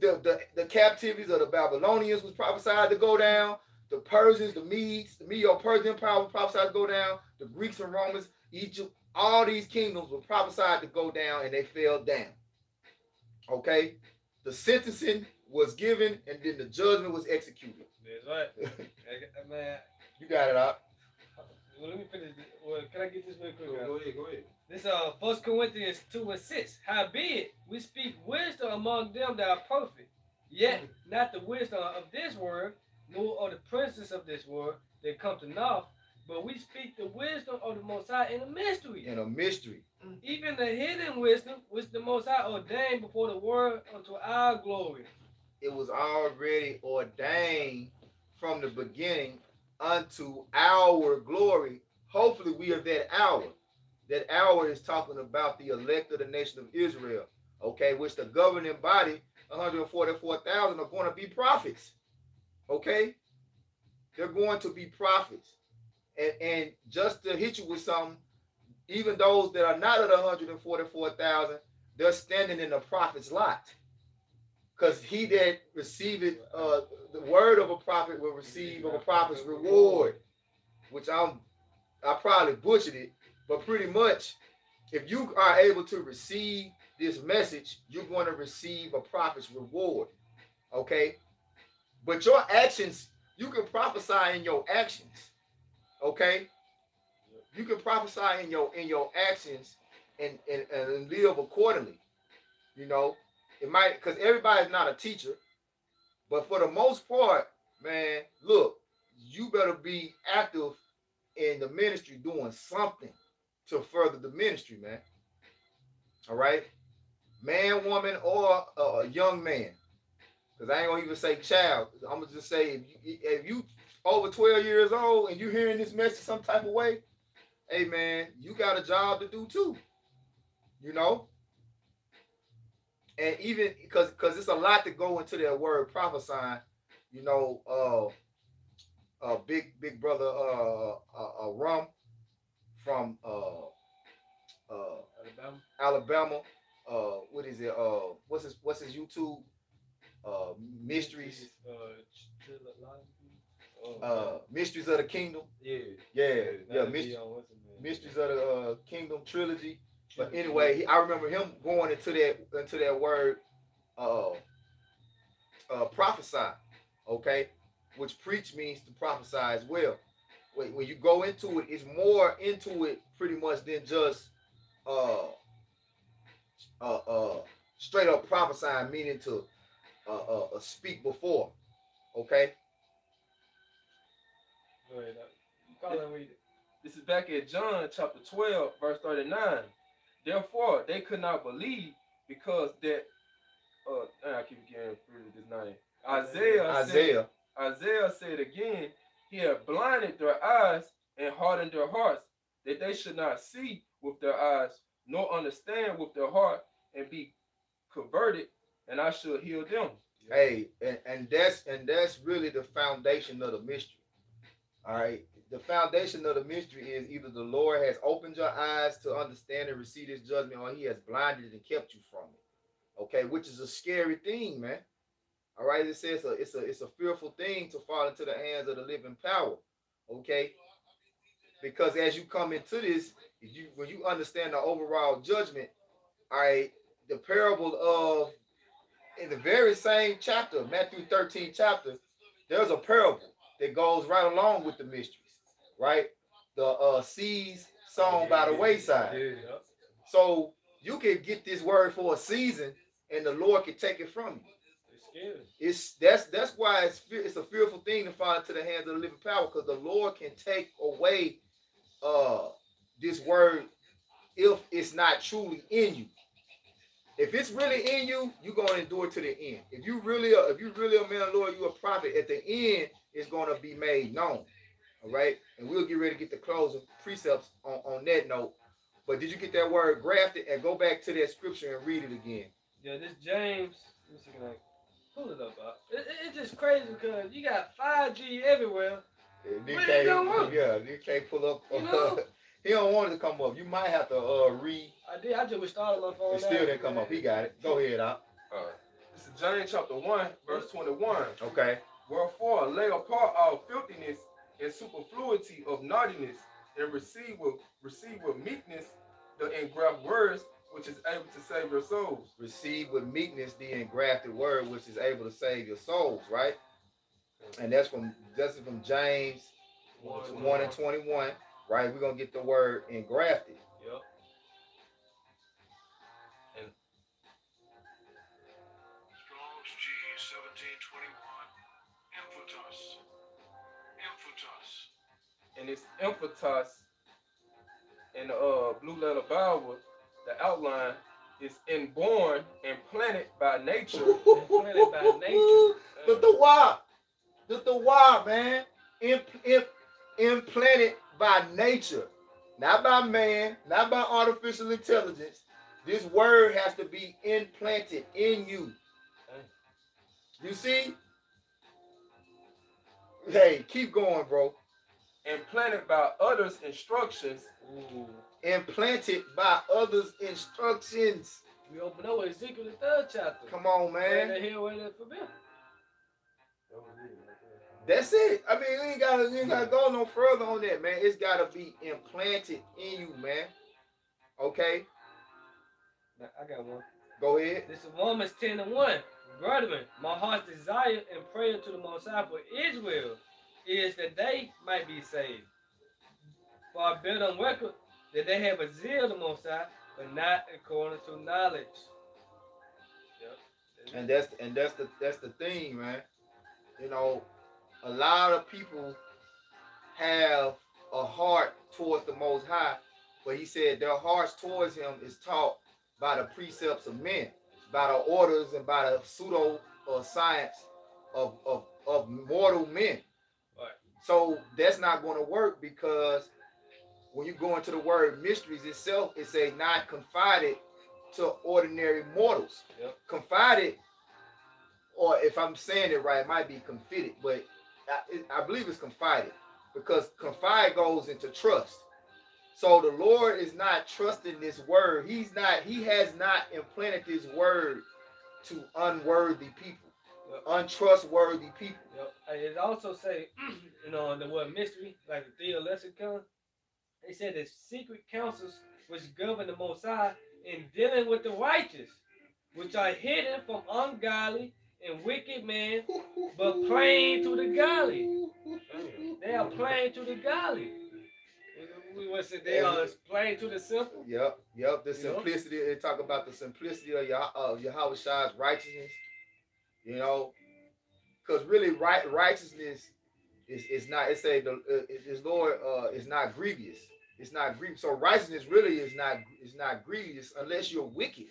The captivities of the Babylonians was prophesied to go down. The Persians, the Medes, the Medo-Persian Empire was prophesied to go down. The Greeks and Romans, Egypt, all these kingdoms were prophesied to go down, and they fell down. Okay, the sentencing was given, and then the judgment was executed. That's right. Man, you got it out. Well, let me finish. Well, can I get this real quick? Go ahead. This 1 Corinthians 2:6. Howbeit we speak wisdom among them that are perfect, yet not the wisdom of this world, nor of the princes of this world that come to naught, but we speak the wisdom of the Most High in a mystery. In a mystery. Even the hidden wisdom which the Most High ordained before the world unto our glory. It was already ordained from the beginning unto our glory. Hopefully we are that hour. that hour is talking about the elect of the nation of Israel, okay, which the governing body, 144,000, are going to be prophets, okay? They're going to be prophets. And just to hit you with something, even those that are not of the 144,000, they're standing in the prophet's lot. Because he that receiveth the word of a prophet will receive of a prophet's reward, which I probably butchered it, but pretty much, if you are able to receive this message, you're going to receive a prophet's reward, okay? But your actions, you can prophesy in your actions, okay? You can prophesy in your actions and live accordingly. You know, it might, because everybody's not a teacher, but for the most part, man, look, you better be active in the ministry doing something to further the ministry, man. All right? Man, woman, or a young man. Because I ain't gonna even say child. I'm gonna just say if you over 12 years old and you're hearing this message some type of way, hey man, you got a job to do too. You know? And even because it's a lot to go into that word prophesying, you know, big brother Rum from Alabama. What is it? What's his YouTube? Mysteries. Mysteries of the Kingdom. Yeah. Mysteries of the Kingdom trilogy. But anyway, I remember him going into that word, prophesy, okay, which preach means to prophesy as well. When you go into it, it's more into it pretty much than just straight up prophesying, meaning to speak before, okay. Go ahead. Call and read it. This is back at John chapter 12, verse 39. Therefore, they could not believe because that, I keep getting through this name. Isaiah said again, he had blinded their eyes and hardened their hearts, that they should not see with their eyes, nor understand with their heart, and be converted, and I should heal them. Hey, and that's really the foundation of the mystery. All right. The foundation of the mystery is either the Lord has opened your eyes to understand and receive his judgment, or he has blinded and kept you from it. Okay, which is a scary thing, man. All right, it says it's a fearful thing to fall into the hands of the living power. Okay, because as you come into this, when you understand the overall judgment, all right, the parable of, in the very same chapter, Matthew 13 chapter, there's a parable that goes right along with the mysteries, right? The seeds sown by the wayside. So you can get this word for a season, and the Lord can take it from you. That's why it's a fearful thing to fall into the hands of the living power, because the Lord can take away this word if it's not truly in you. If it's really in you, you're gonna endure to the end. If you really a man of the Lord, you're a prophet. At the end, it's gonna be made known. All right, and we'll get ready to get the closing precepts on that note. But did you get that word grafted? And go back to that scripture and read it again. Yeah, this James. Let me see, can I pull it up? It's just crazy because you got 5G everywhere. You can't pull up. You know? He don't want it to come up. You might have to read. I did. I just restarted my phone. It still didn't come up. He got it. Go ahead, Al. This is James chapter 1, verse 21. Okay. Wherefore, lay apart all filthiness and superfluity of naughtiness, and receive with meekness the engrafted words which is able to save your souls. Receive with meekness the engrafted word which is able to save your souls, right? And that's from James 1 and 21, right? We're gonna get the word engrafted. Yep. And Strong's G 1721. Emphatos. And it's emphatos in the Blue Letter Bible. The outline is inborn and planted by nature. Planted by nature. The why, man. Implanted by nature. not by man, not by artificial intelligence. This word has to be implanted in you. You see? Hey, keep going, bro. Implanted by others' instructions. Ooh. Implanted by others' instructions. We open up with Ezekiel the 3rd chapter. Come on, Where man. the hell where the forbidden? That's it. I mean, we ain't gotta go no further on that, man. It's gotta be implanted in you, man. Okay? I got one. Go ahead. This is Romans 10:1. Brethren, my heart's desire and prayer to the Most High for Israel is that they might be saved. For I bear on record that they have a zeal to the Most High, but not according to knowledge. Yep. And that's the thing, man. You know, a lot of people have a heart towards the Most High, but he said their hearts towards him is taught by the precepts of men, by the orders and by the pseudo science of mortal men. Right. So that's not going to work, because when you go into the word mysteries itself, it say not confided to ordinary mortals. Yep. Confided, or if I'm saying it right, it might be confided, but I believe it's confided, because confide goes into trust. So the Lord is not trusting this word. He has not implanted this word to unworthy people, Yep. untrustworthy people. Yep. It also say, the word mystery, like the Theolexicon. They said the secret counsels which govern the Most High in dealing with the righteous, which are hidden from ungodly and wicked men, but plain to the godly. They are plain to the godly. We would say they are plain to the simple. Yep. The simplicity. They talk about the simplicity of Yahweh Shai's righteousness. You know, because really, righteousness is not. It say his Lord is not grievous. It's not grievous. So righteousness really is not grievous unless you're wicked.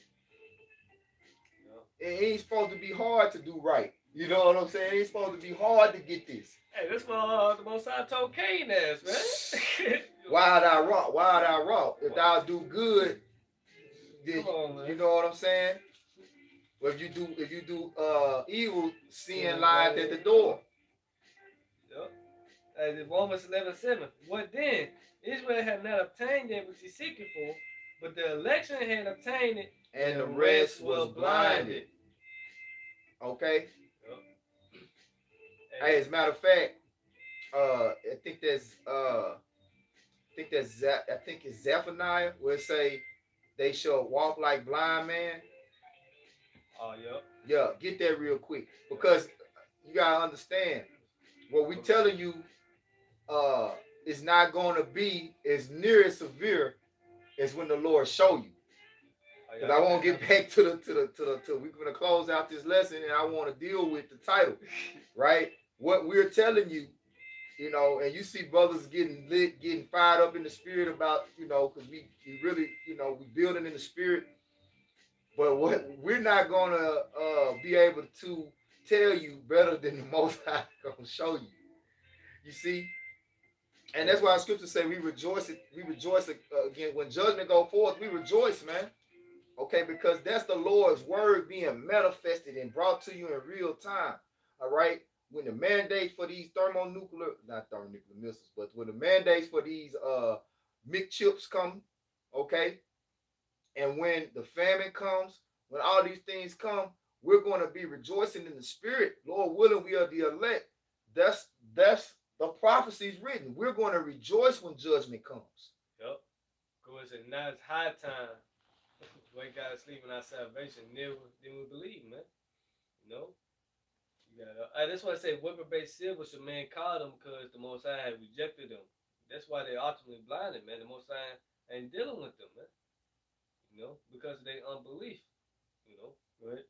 It ain't supposed to be hard to do right. You know what I'm saying? It ain't supposed to be hard to get this. Hey, that's what the Most High told Cain as, man. Why thou wrong? If thou do good, then you know what I'm saying? Well, if you do evil, sin lies at the door. Yep. As Romans 11:7. What then? Israel had not obtained that which he seeking for, but the election had obtained it, and the rest was blinded. Okay. Yep. Hey, as a matter of fact, I think it's Zephaniah where it say they shall walk like blind man. Oh, yep. Yeah, get that real quick, because you gotta understand what we telling you is not going to be as near as severe as when the Lord show you. Because I won't get back to we're gonna close out this lesson, and I want to deal with the title, right? What we're telling you, and you see brothers getting lit, getting fired up in the spirit about, because we really, we building in the spirit. But what we're not gonna be able to tell you better than the Most High gonna show you. You see, and that's why the scriptures say we rejoice again when judgment go forth. We rejoice, man. Okay, because that's the Lord's word being manifested and brought to you in real time. All right, when the mandate for these not thermonuclear missiles, but when the mandates for these MIG chips come, okay. And when the famine comes, when all these things come, we're going to be rejoicing in the spirit. Lord willing, we are the elect. That's the prophecies written. We're going to rejoice when judgment comes. Yep. Because now it's high time. Wake God sleep in our salvation. Then we believe, man. You got. That's why I say weapon-based silver should man call them, because the Most High had rejected them. That's why they ultimately blinded, man. The Most High ain't dealing with them, man. Because of their unbelief. Right?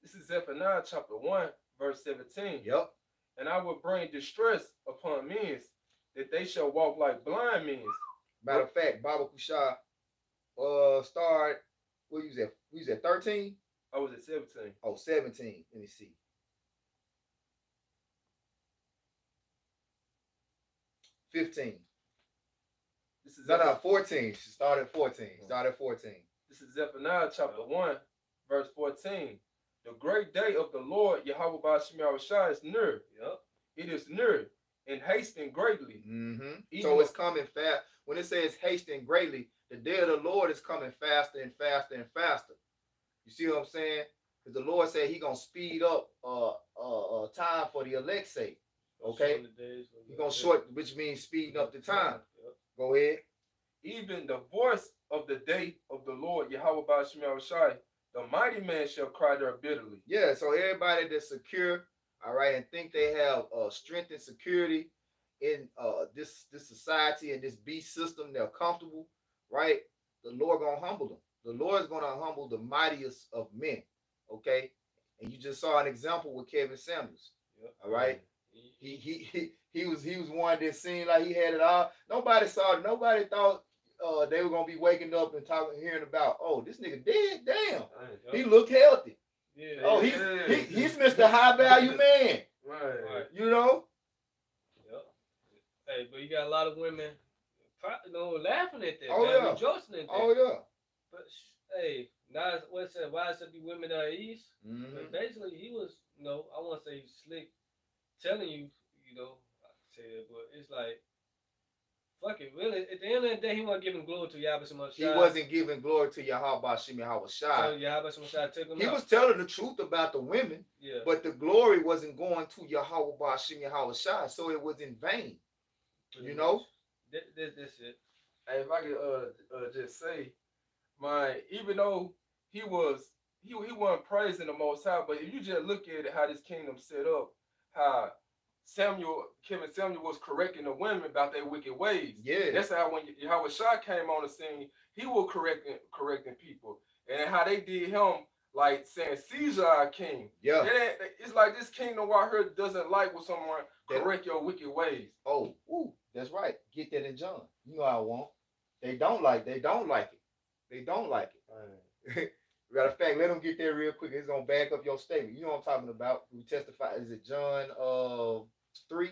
This is Zephaniah chapter 1, verse 17. Yep. And I will bring distress upon men, that they shall walk like blind men. Matter of fact, Baba Kushah start, what you at? We was at 13? I was at 17. Oh, 17. Let me see. 15. This This is No, 14. Start at 14. Start at 14. This is Zephaniah chapter 1, verse 14. The great day of the Lord Yahweh Ba'ashim Yahushua is near. Yep. It is near and hastening greatly. So it's coming fast. When it says hastening greatly, the day of the Lord is coming faster and faster and faster. You see what I'm saying? Because the Lord said He gonna speed up time for the elect's sake. Okay, He gonna short, which means speeding up the time. Yep. Go ahead. Even the voice of the day of the Lord Yahweh Ba'ashim Yahushua, the mighty man shall cry there bitterly. Yeah. So everybody that's secure, all right, and think they have strength and security in this society and this beast system, they're comfortable, right? The Lord gonna humble them. The Lord is gonna humble the mightiest of men. Okay, and you just saw an example with Kevin Samuels. Yep. All right, he was one that seemed like he had it all. Nobody saw it. Nobody thought they were gonna be waking up and hearing about, oh, this nigga dead. Damn, he looked healthy. Yeah. Oh, he's Mr. High Value Man. Right. You know. Yep. Hey, but you got a lot of women, laughing at that. Oh, man, yeah. rejoicing at that. Oh yeah. But hey, now what's that? Why is it be women that are east? But basically, he was, I want to say slick, telling you, I say that, but it's like, fuck it, really. At the end of the day, he wasn't giving glory to Yahweh Shemashai. He wasn't giving glory to Yahweh Ba'ashim Yahushua. So Yahweh Shemashai took him He out. was telling the truth about the women, Yeah. but the glory wasn't going to Yahweh Ba'ashim Yahushua, so it was in vain. Pretty You know? much. That's it. Hey, if I could just say, even though he wasn't praising the Most High, but if you just look at it, how this kingdom set up, how Kevin Samuel was correcting the women about their wicked ways. Yeah. That's how when Yahweh Shah came on the scene, he was correcting people. And how they did him, like saying, Caesar our king. Yeah. It's like this kingdom right here doesn't like when someone correct your wicked ways. Oh, that's right. Get that in John. You know I won't. They don't like it. They don't like it. Matter of fact, let them get there real quick. It's gonna back up your statement. You know what I'm talking about. We testify. Is it John 3?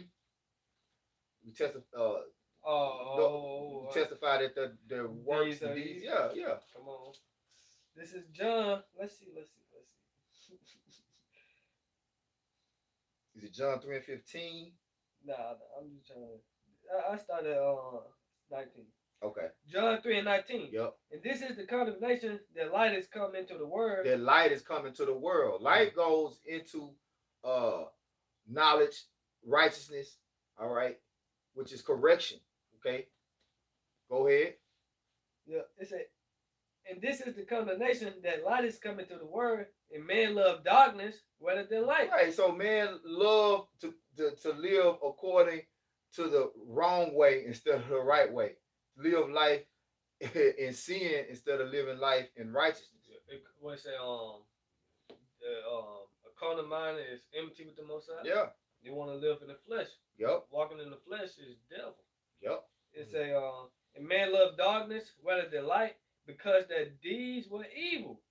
We testify. We testify that the works and deeds. Yeah. Come on. This is John. Let's see. Is it John 3:15? Nah, I'm just trying to. I started 19. Okay. John 3:19. Yep. And this is the condemnation that light has come into the world. That light is coming to the world. Light goes into knowledge, righteousness, all right, which is correction. Okay. Go ahead. Yeah, it said, and this is the condemnation that light is coming to the world, and man love darkness rather than light. Right. So man love to live according to the wrong way instead of the right way. Live life in sin instead of living life in righteousness. What's that? A carnal mind is enmity with the Most High. Yeah. They want to live in the flesh. Yep. Walking in the flesh is devil. Yep. It's and man love darkness rather than light because their deeds were evil.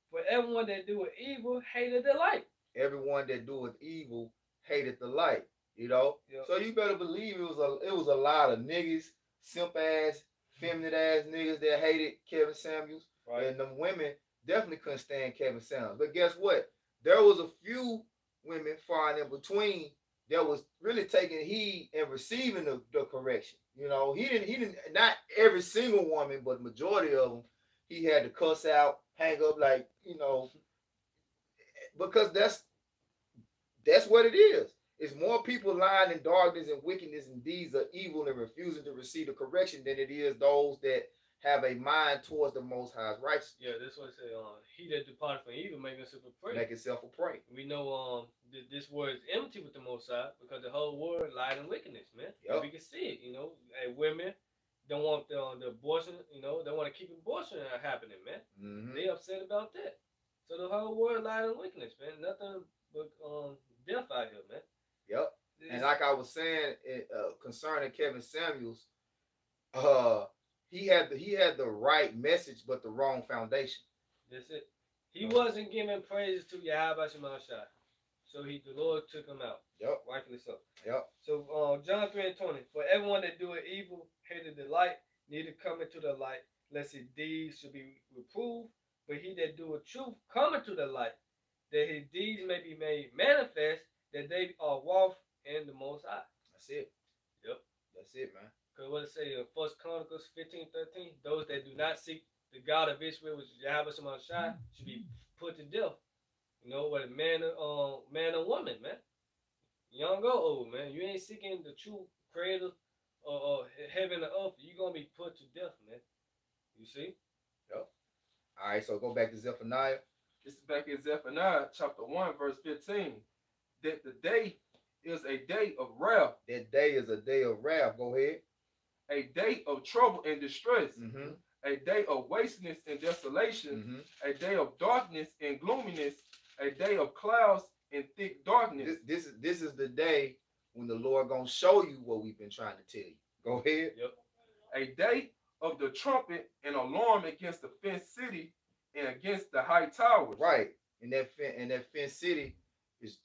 For everyone that doeth evil hated the light. Everyone that doeth evil hated the light. You know. Yep. So you better believe it was a lot of niggas, simp ass, feminine ass niggas that hated Kevin Samuels. Right. And them women definitely couldn't stand Kevin Samuels. But guess what? There was a few women far and in between that was really taking heed and receiving the correction. You know, he didn't not every single woman, but majority of them, he had to cuss out, hang up, like, because that's what it is. It's more people lying in darkness and wickedness and deeds of evil and refusing to receive the correction than it is those that have a mind towards the Most High's righteousness. Yeah, that's what it say. He that departed from evil make himself a prey. Make itself a prey. We know this word is enmity with the Most High because the whole world lied in wickedness, man. Yep. We can see it, Hey, women don't want the abortion, they want to keep abortion happening, man. Mm-hmm. They upset about that. So the whole world lied in wickedness, man. Nothing but death out here, man. Yep. And like I was saying, concerning Kevin Samuels, he had the right message but the wrong foundation. That's it. He wasn't giving praises to Yahweh Shemashai. So the Lord took him out. Yep. Rightfully so. Yep. So John 3:20. For everyone that doeth evil hated the light neither come into the light, lest his deeds should be reproved. But he that doeth truth come into the light, that his deeds may be made manifest, that they are wrought in the Most High. That's it. Yep. That's it, man. Because what it say in 1 Chronicles 15:13, those that do not seek the God of Israel, which is Yahweh Shai, should be put to death. You know, whether man or woman, man. Young or old, man. You ain't seeking the true creator or heaven and earth, you're gonna be put to death, man. You see? Yep. All right, so go back to Zephaniah. This is back in Zephaniah chapter 1, verse 15. That the day is a day of wrath. That day is a day of wrath. Go ahead. A day of trouble and distress. Mm-hmm. A day of wasteness and desolation. Mm-hmm. A day of darkness and gloominess. A day of clouds and thick darkness. This is the day when the Lord gonna show you what we've been trying to tell you. Go ahead. Yep. A day of the trumpet and alarm against the fenced city and against the high towers. Right. And that fenced city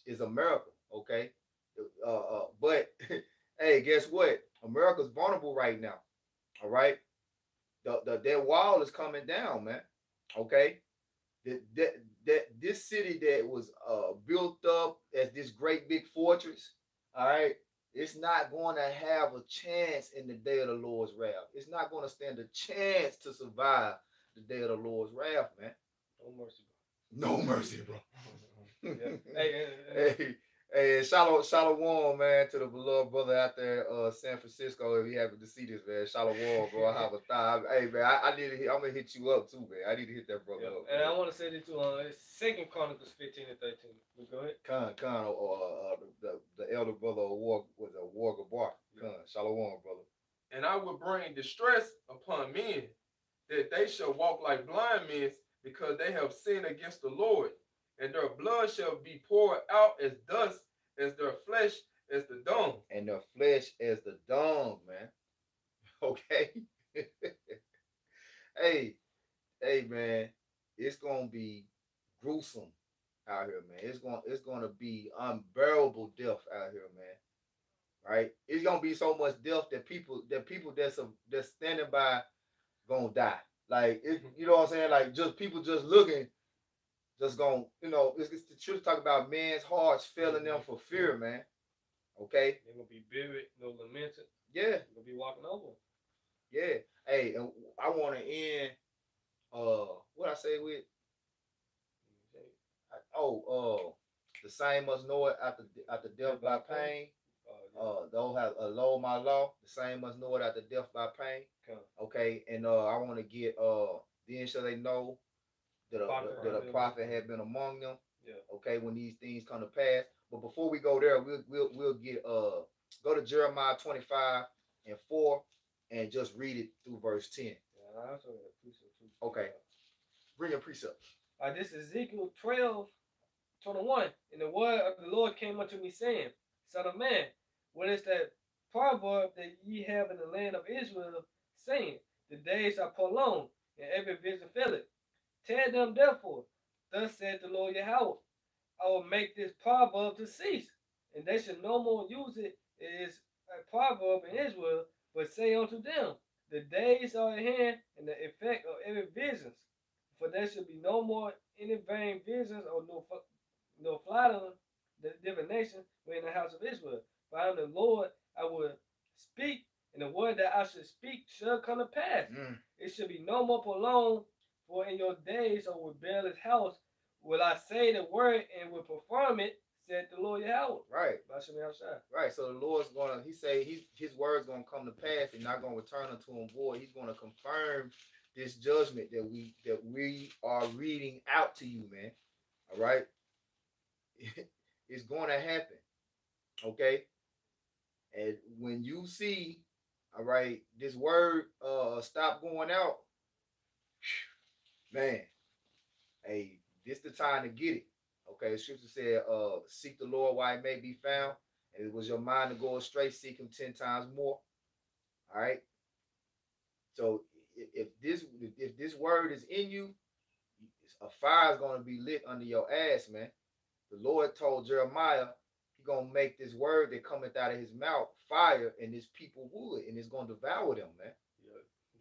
is America. Okay. But hey, guess what? America's vulnerable right now. All right. That wall is coming down, man. Okay. That this city that was built up as this great big fortress, all right, it's not going to have a chance in the day of the Lord's wrath. It's not going to stand a chance to survive the day of the Lord's wrath, man. No mercy, bro. No mercy, bro. Hey, Hey, shalom, man, to the beloved brother out there, San Francisco. If you happen to see this, man, shalom, bro. I have a thigh. Hey, man, I need to. I'm gonna hit you up too, man. I need to hit that brother up. And man. I want to say this too. It's 2 Chronicles 15:13. Go ahead. Khan, or the elder brother of War was a War Gabar. Khan, shalom, brother. And I will bring distress upon men, that they shall walk like blind men, because they have sinned against the Lord. And their blood shall be poured out as dust, as their flesh as the dung. And their flesh as the dung, man. Okay. hey, man, it's gonna be gruesome out here, man. It's gonna be unbearable death out here, man. Right? It's gonna be so much death that people that's standing by gonna die. Like you know what I'm saying? Like just people just looking. Just going, it's the truth. Talk about men's hearts failing them for fear, man. Okay? They're going to be buried, no lamented. Yeah. They're going to be walking over. Yeah. Hey, and I want to end, what I say with? The same must know it after death by pain. Those have alone my law. The same must know it after death by pain. Okay? And I want to get, then shall they know that a prophet had been among them. Yeah. Okay, when these things come to pass. But before we go there, we'll get go to Jeremiah 25:4 and just read it through verse 10. Yeah, I also got a precept too. Okay. Bring a precept. This is Ezekiel 12:21. And the word of the Lord came unto me, saying, Son of man, what is that proverb that ye have in the land of Israel, saying, the days are prolonged, and every vision faileth? Tell them therefore, thus said the Lord Yahweh, I will make this proverb to cease, and they shall no more use it. It is a proverb in Israel, but say unto them, the days are at hand, and the effect of every vision. For there shall be no more any vain visions, or no flattering the divination within the house of Israel. For I am the Lord, I will speak, and the word that I should speak shall come to pass. It shall be no more prolonged. For in your days, O rebellious house, will I say the word and will perform it, said the Lord Yahweh. Right. Right. So the Lord's gonna, his word's gonna come to pass and not gonna return unto him void. He's gonna confirm this judgment that we are reading out to you, man. All right. It's gonna happen. Okay. And when you see, all right, this word stop going out. Man, hey, this the time to get it. Okay, the scripture said, seek the Lord while it may be found. And it was your mind to go astray, seek him 10 times more. All right. So if this word is in you, a fire is going to be lit under your ass, man. The Lord told Jeremiah, he going to make this word that cometh out of his mouth fire, and his people wood, and it's going to devour them, man.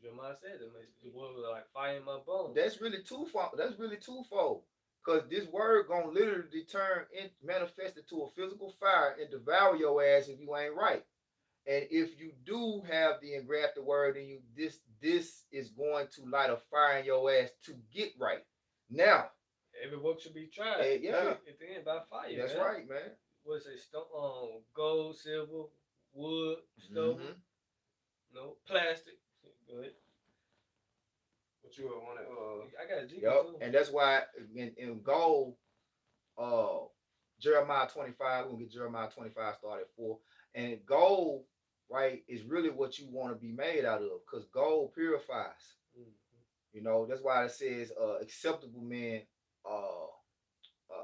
Jeremiah said that the word was like fire in my bones. That's really twofold. That's really twofold. Cause this word gonna literally turn in manifest into a physical fire and devour your ass if you ain't right. And if you do have the engrafted word in you, this is going to light a fire in your ass to get right. Now, Every work should be tried. yeah. At the end by fire. That's man. right, man. What's it? Gold, silver, wood, stone, no plastic. Go ahead. What you want to? I got Ezekiel Yep. too. And that's why in gold, Jeremiah 25, we're gonna get Jeremiah 25 started at 4. And gold, right, is really what you want to be made out of, because gold purifies. You know, that's why it says acceptable men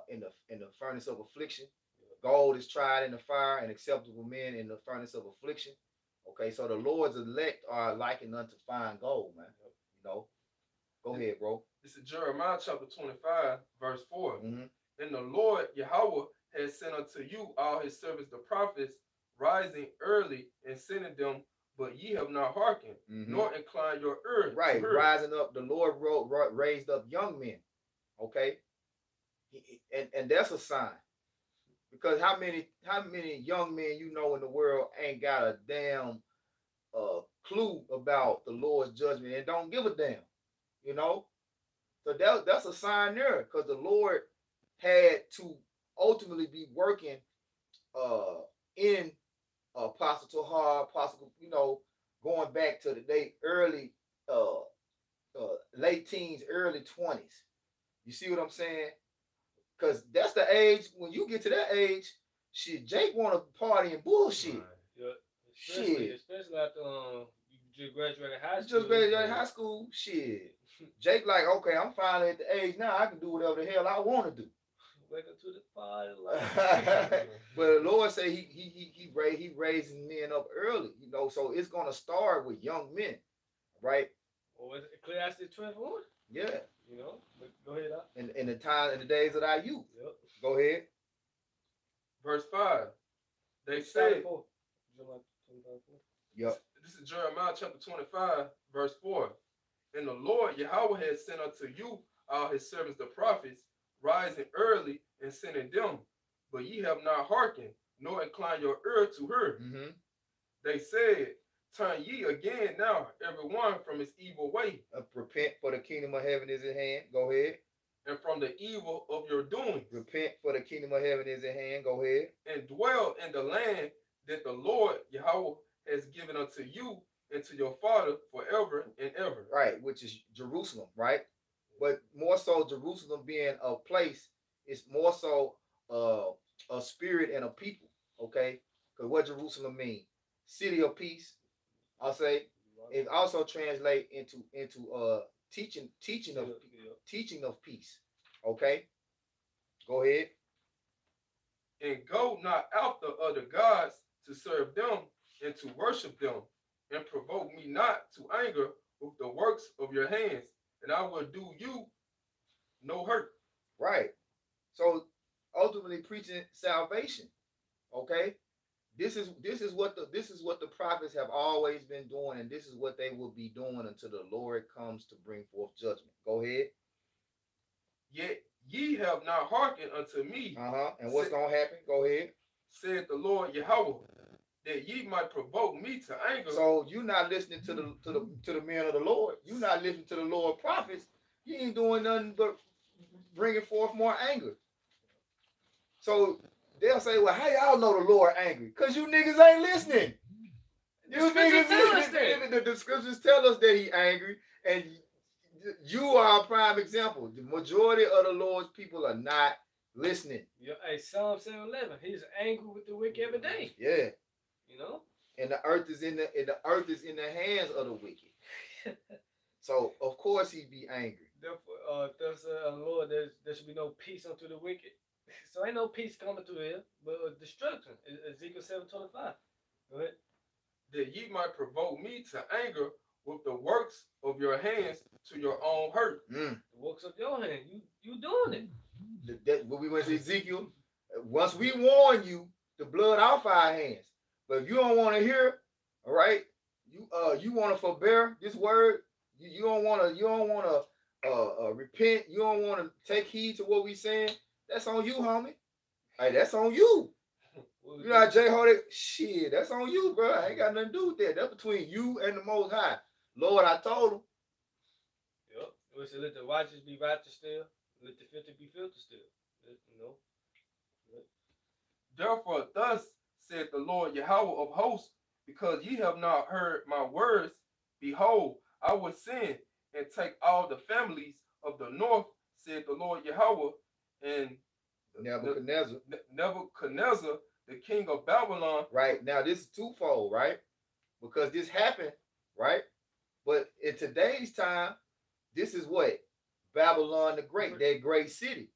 in the furnace of affliction. Gold is tried in the fire, and acceptable men in the furnace of affliction. Okay, so the Lord's elect are likened unto fine gold, man. You know, go ahead, bro. This is Jeremiah chapter 25, verse 4. Mm-hmm. And the Lord Yahweh has sent unto you all his servants the prophets, rising early and sending them, but ye have not hearkened, nor inclined your ear. Right, rising up, the Lord raised up young men. Okay, and that's a sign, because how many young men you know in the world ain't got a damn clue about the Lord's judgment and don't give a damn, you know? So that's a sign there, because the Lord had to ultimately be working in Apostle Tahar, Apostle, you know, going back to the day early, late teens, early 20s. You see what I'm saying? Because that's the age, when you get to that age, shit, Jake want to party and bullshit. Right. Yeah. Especially after you just graduated high school. Just graduated high school, shit. Jake like, okay, I'm finally at the age now, I can do whatever the hell I want to do. Welcome to the party. But the Lord say he raising men up early, you know, so it's gonna start with young men, right? Or was it Ecclesiastes 12:1? Yeah. You know, but go ahead. In the days of our youth. Yep. Go ahead. Verse 5. They said, Yep. This is Jeremiah chapter 25, verse 4. And the Lord Yahweh has sent unto you all his servants the prophets, rising early and sending them, but ye have not hearkened, nor inclined your ear to her. They said, turn ye again now, every one from his evil way. Repent, for the kingdom of heaven is at hand. Go ahead. And from the evil of your doings. Repent, for the kingdom of heaven is at hand. Go ahead. And dwell in the land that the Lord Yahweh has given unto you and to your father forever and ever. Right, which is Jerusalem, right? But more so, Jerusalem being a place, it's more so a spirit and a people, okay? Because what Jerusalem means? City of peace, I'll say. It also translates into teaching of peace. Okay? Go ahead. And go not after other gods to serve them and to worship them, and provoke me not to anger with the works of your hands, and I will do you no hurt. Right. So ultimately preaching salvation. Okay? This is what the prophets have always been doing, and this is what they will be doing until the Lord comes to bring forth judgment. Go ahead. Yet ye have not hearkened unto me. And what's gonna happen? Go ahead. Said the Lord Yahweh, that ye might provoke me to anger. So you're not listening to the men of the Lord. You're not listening to the Lord prophets. You ain't doing nothing but bringing forth more anger. So they'll say, well, how y'all know the Lord angry? Because you niggas ain't listening. You niggas, the scriptures tell us that he angry, and you are a prime example. The majority of the Lord's people are not listening. Yeah, hey, Psalm 7:11. He's angry with the wicked every day. Yeah. You know? And the earth is in the hands of the wicked. So of course he'd be angry. Therefore, Lord, there should be no peace unto the wicked. So ain't no peace coming to here, but destruction. Ezekiel 7:25. Go ahead. That ye might provoke me to anger with the works of your hands to your own hurt. The works of your hand. You doing it. When we went to Ezekiel, once we warn you, the blood off our hands. But if you don't want to hear, all right, you want to forbear this word. You don't want to repent. You don't want to take heed to what we saying. That's on you, homie. Hey, that's on you. What we You know how do? J Ho, shit, that's on you, bro. I ain't got nothing to do with that. That's between you and the Most High. Lord, I told him. Yep. We said, let the righteous be righteous still. Let the filthy be filthy still. You know. Therefore, thus saith the Lord Yahweh of hosts, because ye have not heard my words, behold, I will send and take all the families of the north, saith the Lord Yahweh, and Nebuchadnezzar. Nebuchadnezzar, the king of Babylon. Right now, this is twofold, right? Because this happened, right? But in today's time, this is what Babylon the Great, that great city,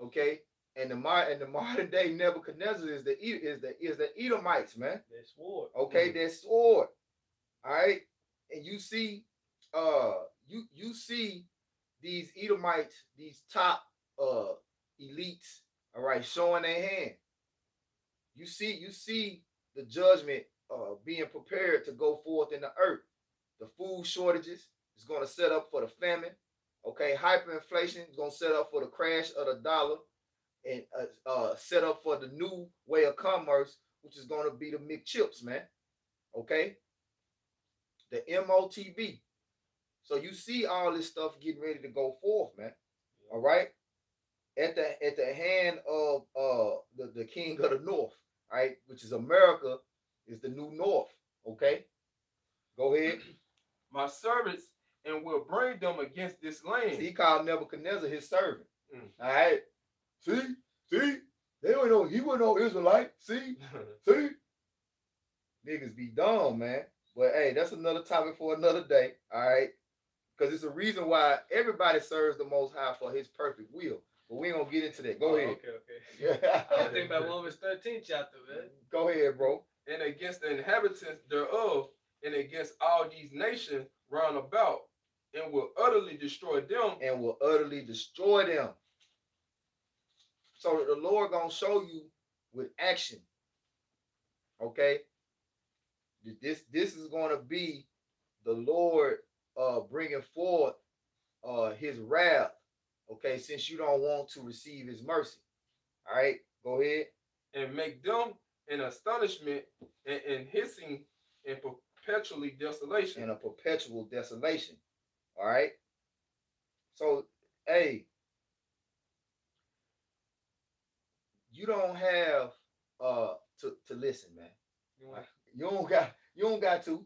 okay. And the modern day Nebuchadnezzar is the Edomites, man. That sword. Okay, that sword. All right, and you see, you see these Edomites, these top elites, all right, showing their hand. You see the judgment being prepared to go forth in the earth. The food shortages is going to set up for the famine. Okay, hyperinflation is going to set up for the crash of the dollar, and set up for the new way of commerce, which is going to be the McChips, man. Okay, the MOTB. So you see all this stuff getting ready to go forth, man. All right, at the hand of the king of the north, right, which is America, is the new north. Okay, go ahead. My servants, and will bring them against this land. See, he called Nebuchadnezzar his servant. Mm. All right. See, they don't know he wasn't no Israelite. See, niggas be dumb, man. But hey, that's another topic for another day. All right, because it's a reason why everybody serves the Most High for His perfect will. But we ain't gonna get into that. Go ahead. Okay. Yeah. I was thinking about Romans 13 chapter, man. Go ahead, bro. And against the inhabitants thereof, and against all these nations round about, and will utterly destroy them. And will utterly destroy them. So the Lord gonna show you with action. Okay. This is gonna be the Lord bringing forth His wrath. Okay, since you don't want to receive His mercy. All right, go ahead. And make them an astonishment and hissing and perpetually desolation. And a perpetual desolation. All right. So, hey, you don't have to listen, man. You don't got to.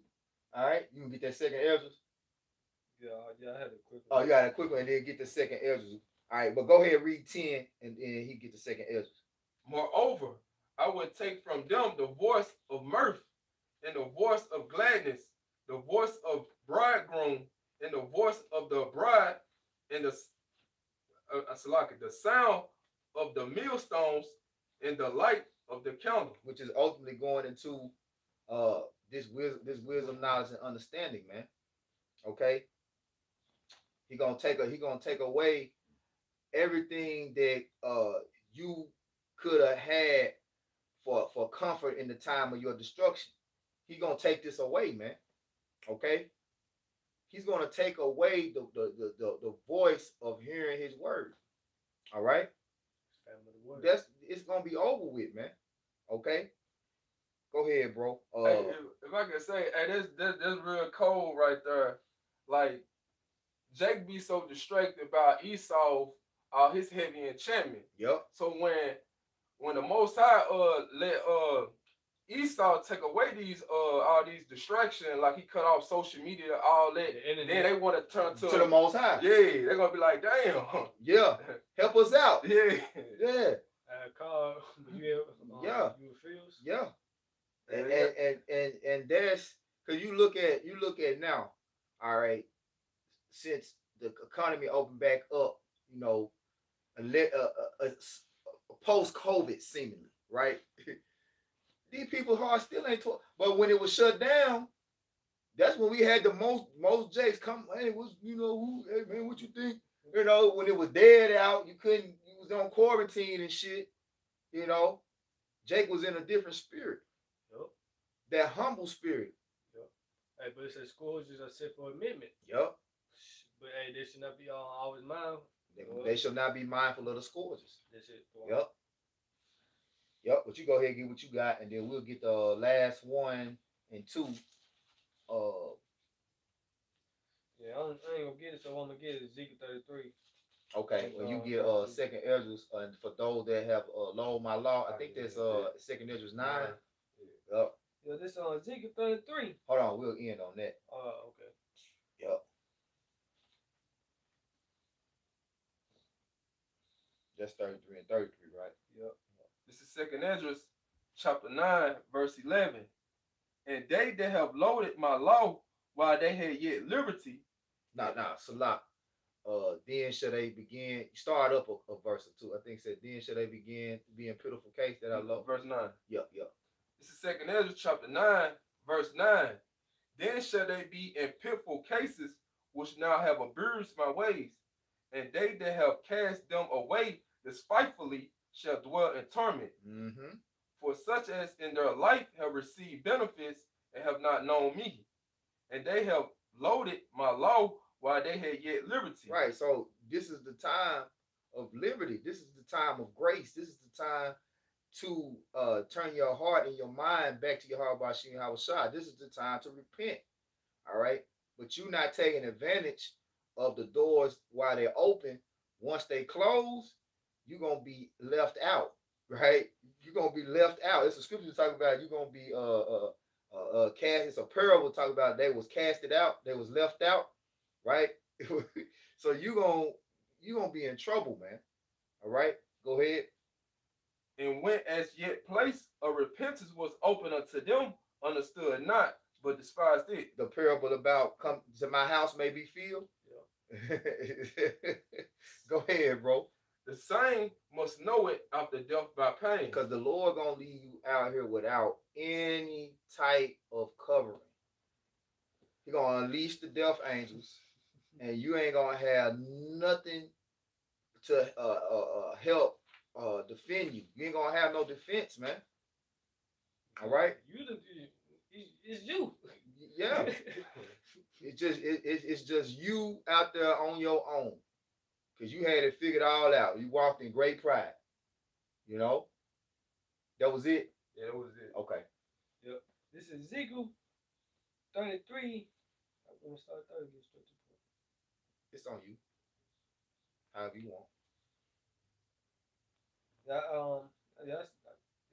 All right, you can get that second Ezra. Yeah, I had a quick one. Oh, you got a quick one and then get the second Ezra. All right, but go ahead and read 10 and then he get the second Ezra. Moreover, I will take from them the voice of mirth and the voice of gladness, the voice of bridegroom and the voice of the bride, and the sound of the millstones and the light of the candle. Which is ultimately going into this wisdom, knowledge, and understanding, man. Okay. He gonna take away everything that you could have had for comfort in the time of your destruction. He gonna take this away, man. Okay. He's gonna take away the voice of hearing His word. All right. It's gonna be over with, man. Okay. Go ahead, bro. Hey, if I could say, hey, that's real cold right there. Like, Jake be so distracted by Esau, his heavy enchantment. Yep. So when the Most High let Esau take away these all these distractions, like he cut off social media, all that, then they want to turn to the Most High. Yeah, they're gonna be like, damn. Yeah. Help us out. Yeah. Yeah. Carl, you refuse? Yeah. And that's because you look at now, all right, since the economy opened back up, you know, a post-COVID seemingly, right? These people's hearts still ain't talk. But when it was shut down, that's when we had the most Jakes come. Hey, hey man, what you think? You know, when it was dead out, you was on quarantine and shit. You know, Jake was in a different spirit. Yep. That humble spirit. Yep. Hey, but it says scourges are set for amendment. Yup. But hey, they should not be always mind. They shall not be mindful of the scourges. That's it. Yep. Yep. But you go ahead and get what you got, and then we'll get the last 1 and 2. Yeah, I ain't gonna get it, so I'm gonna get it. Ezekiel 33. Okay. Well, you get Second Ezra, and for those that have law my law, I think that's Second Ezra 9. Yep. Yeah, this on Ezekiel 33. Hold on, we'll end on that. Okay. Yep. That's 33 and 33, right? Yep. This is Second Ezra, chapter 9, verse 11. And they that have loaded my law while they had yet liberty. Nah, Salah. Then shall they begin. Start up a verse or 2. I think it said, then shall they begin to be in pitiful case that I love. Verse 9. Yep. This is Second Ezra, chapter 9, verse 9. Then shall they be in pitiful cases which now have abused my ways, and they that have cast them away despitefully shall dwell in torment. Mm-hmm. For such as in their life have received benefits and have not known me, and they have loaded my law while they had yet liberty. Right. So this is the time of liberty. This is the time of grace. This is the time to turn your heart and your mind back to your heart by Shem Hawashah. This is the time to repent. All right. But you're not taking advantage of the doors while they're open. Once they close, you're gonna be left out. Right? You're gonna be left out. It's a scripture talking about you're gonna be cast. It's a parable talking about they was casted out, they was left out, right? So you're gonna be in trouble, man. All right, go ahead. And when as yet place of repentance was open unto them, understood not, but despised it. The parable about come to my house may be filled. Yeah. Go ahead, bro. The same must know it after death by pain. Because the Lord gonna leave you out here without any type of covering. He gonna unleash the death angels, and you ain't gonna have nothing to help defend you. You ain't gonna have no defense, man. All right. It's you. Yeah. It's just you out there on your own. Because you had it figured all out. You walked in great pride. You know? That was it? Yeah, that was it. Okay. Yep. This is Ezekiel 33. I'm going to start 30. It's on you. However you want. That's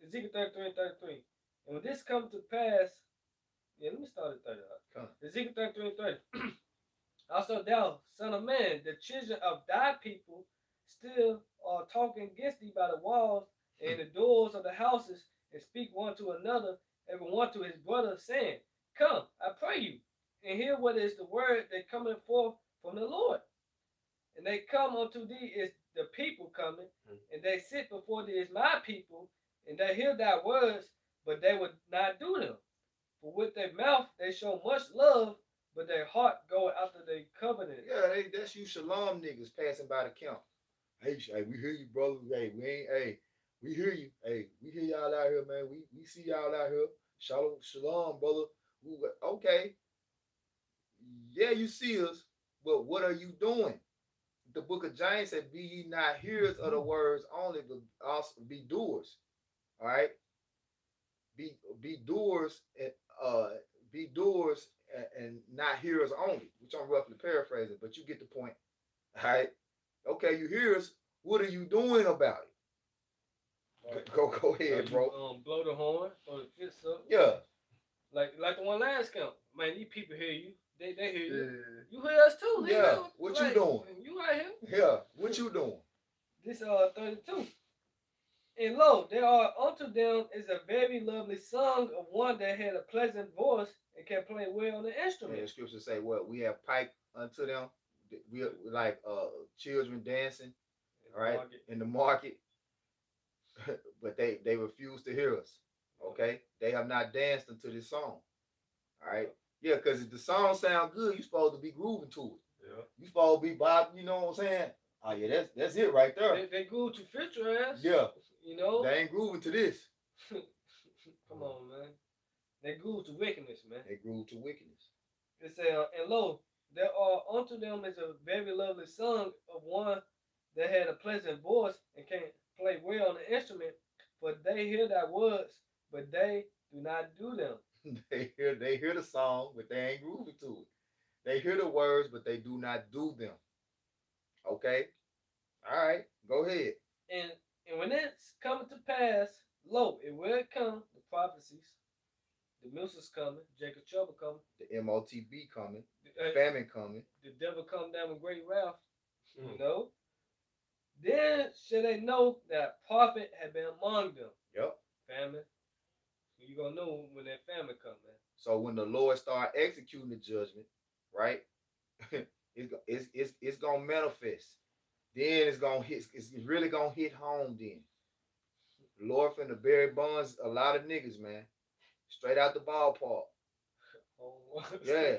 Ezekiel 33 and 33. And when this comes to pass, let me start at 30. Come. Ezekiel 33 and 30. Also, thou, son of man, the children of thy people still are talking against thee by the walls and the doors of the houses, and speak one to another, every one to his brother, saying, come, I pray you, and hear what is the word that cometh forth from the Lord. And they come unto thee is the people coming, and they sit before thee is my people, and they hear thy words, but they would not do them. For with their mouth they show much love, but their heart go after their covenant. Yeah, that's you shalom niggas passing by the camp. Hey, we hear you, brother. Hey, we hear you. Hey, we hear y'all out here, man. We see y'all out here. Shalom, brother. Okay. Yeah, you see us, but what are you doing? The book of James said, be ye not hearers of the words only, but also be doers. All right? Be doers and not hearers only, which I'm roughly paraphrasing, but you get the point. All right? Okay, you hear us. What are you doing about it? Right. Go ahead, bro. Blow the horn, throw the fists up. Yeah. Like the one last count. Man, these people hear you. They hear you. Yeah. You hear us too. Yeah. What you doing? You right here. Yeah. What you doing? This 32. And lo, there are unto them is a very lovely song of one that had a pleasant voice and can play well on the instrument. Yeah, the scriptures say what? We have piped unto them. We like children dancing, right? In the market. But they refuse to hear us. Okay? They have not danced unto this song. All right? Yeah, because if the song sound good, you're supposed to be grooving to it. Yeah. You supposed to be bobbing, you know what I'm saying? Oh yeah, that's it right there. They groove to fit your ass. Yeah. You know? They ain't grooving to this. Come on, man. They groove to wickedness, man. They groove to wickedness. It says, and lo, there are unto them is a very lovely song of one that had a pleasant voice and can play well on the instrument, for they hear thy words, but they do not do them. They hear the song, but they ain't grooving to it. They hear the words, but they do not do them. Okay? All right, go ahead. And when it's coming to pass, lo, it will come, the prophecies, the missiles coming, Jacob trouble coming, The MOTB coming, the, famine coming. the devil come down with great wrath, Mm. you know. Then shall they know that prophet had been among them. Yep. Famine. So you gonna know when that famine come, man. So when the Lord start executing the judgment, right? it's gonna manifest. Then it's gonna hit. It's really gonna hit home. Then the Lord finna bury buns a lot of niggas, man. Straight out the ballpark. Oh, Yeah.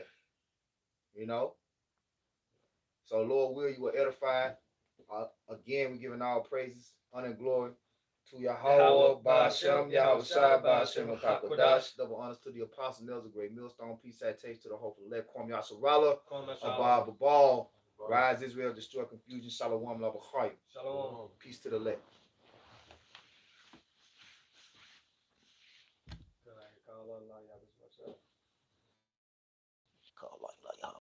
You know. So Lord, will you will edify. Again, we're giving all praises, honor, and glory to Yahweh, Ba'ashem, Yahweh Shai, Ba'ashem, Kakodash. Double honors to the apostle Nels, a great millstone. Peace, salutation to the hopeful elect. Kwam Yasharallah, Abba Babal. Rise Israel, destroy confusion. Shalom, Labachayim. Shalom. Peace to the elect.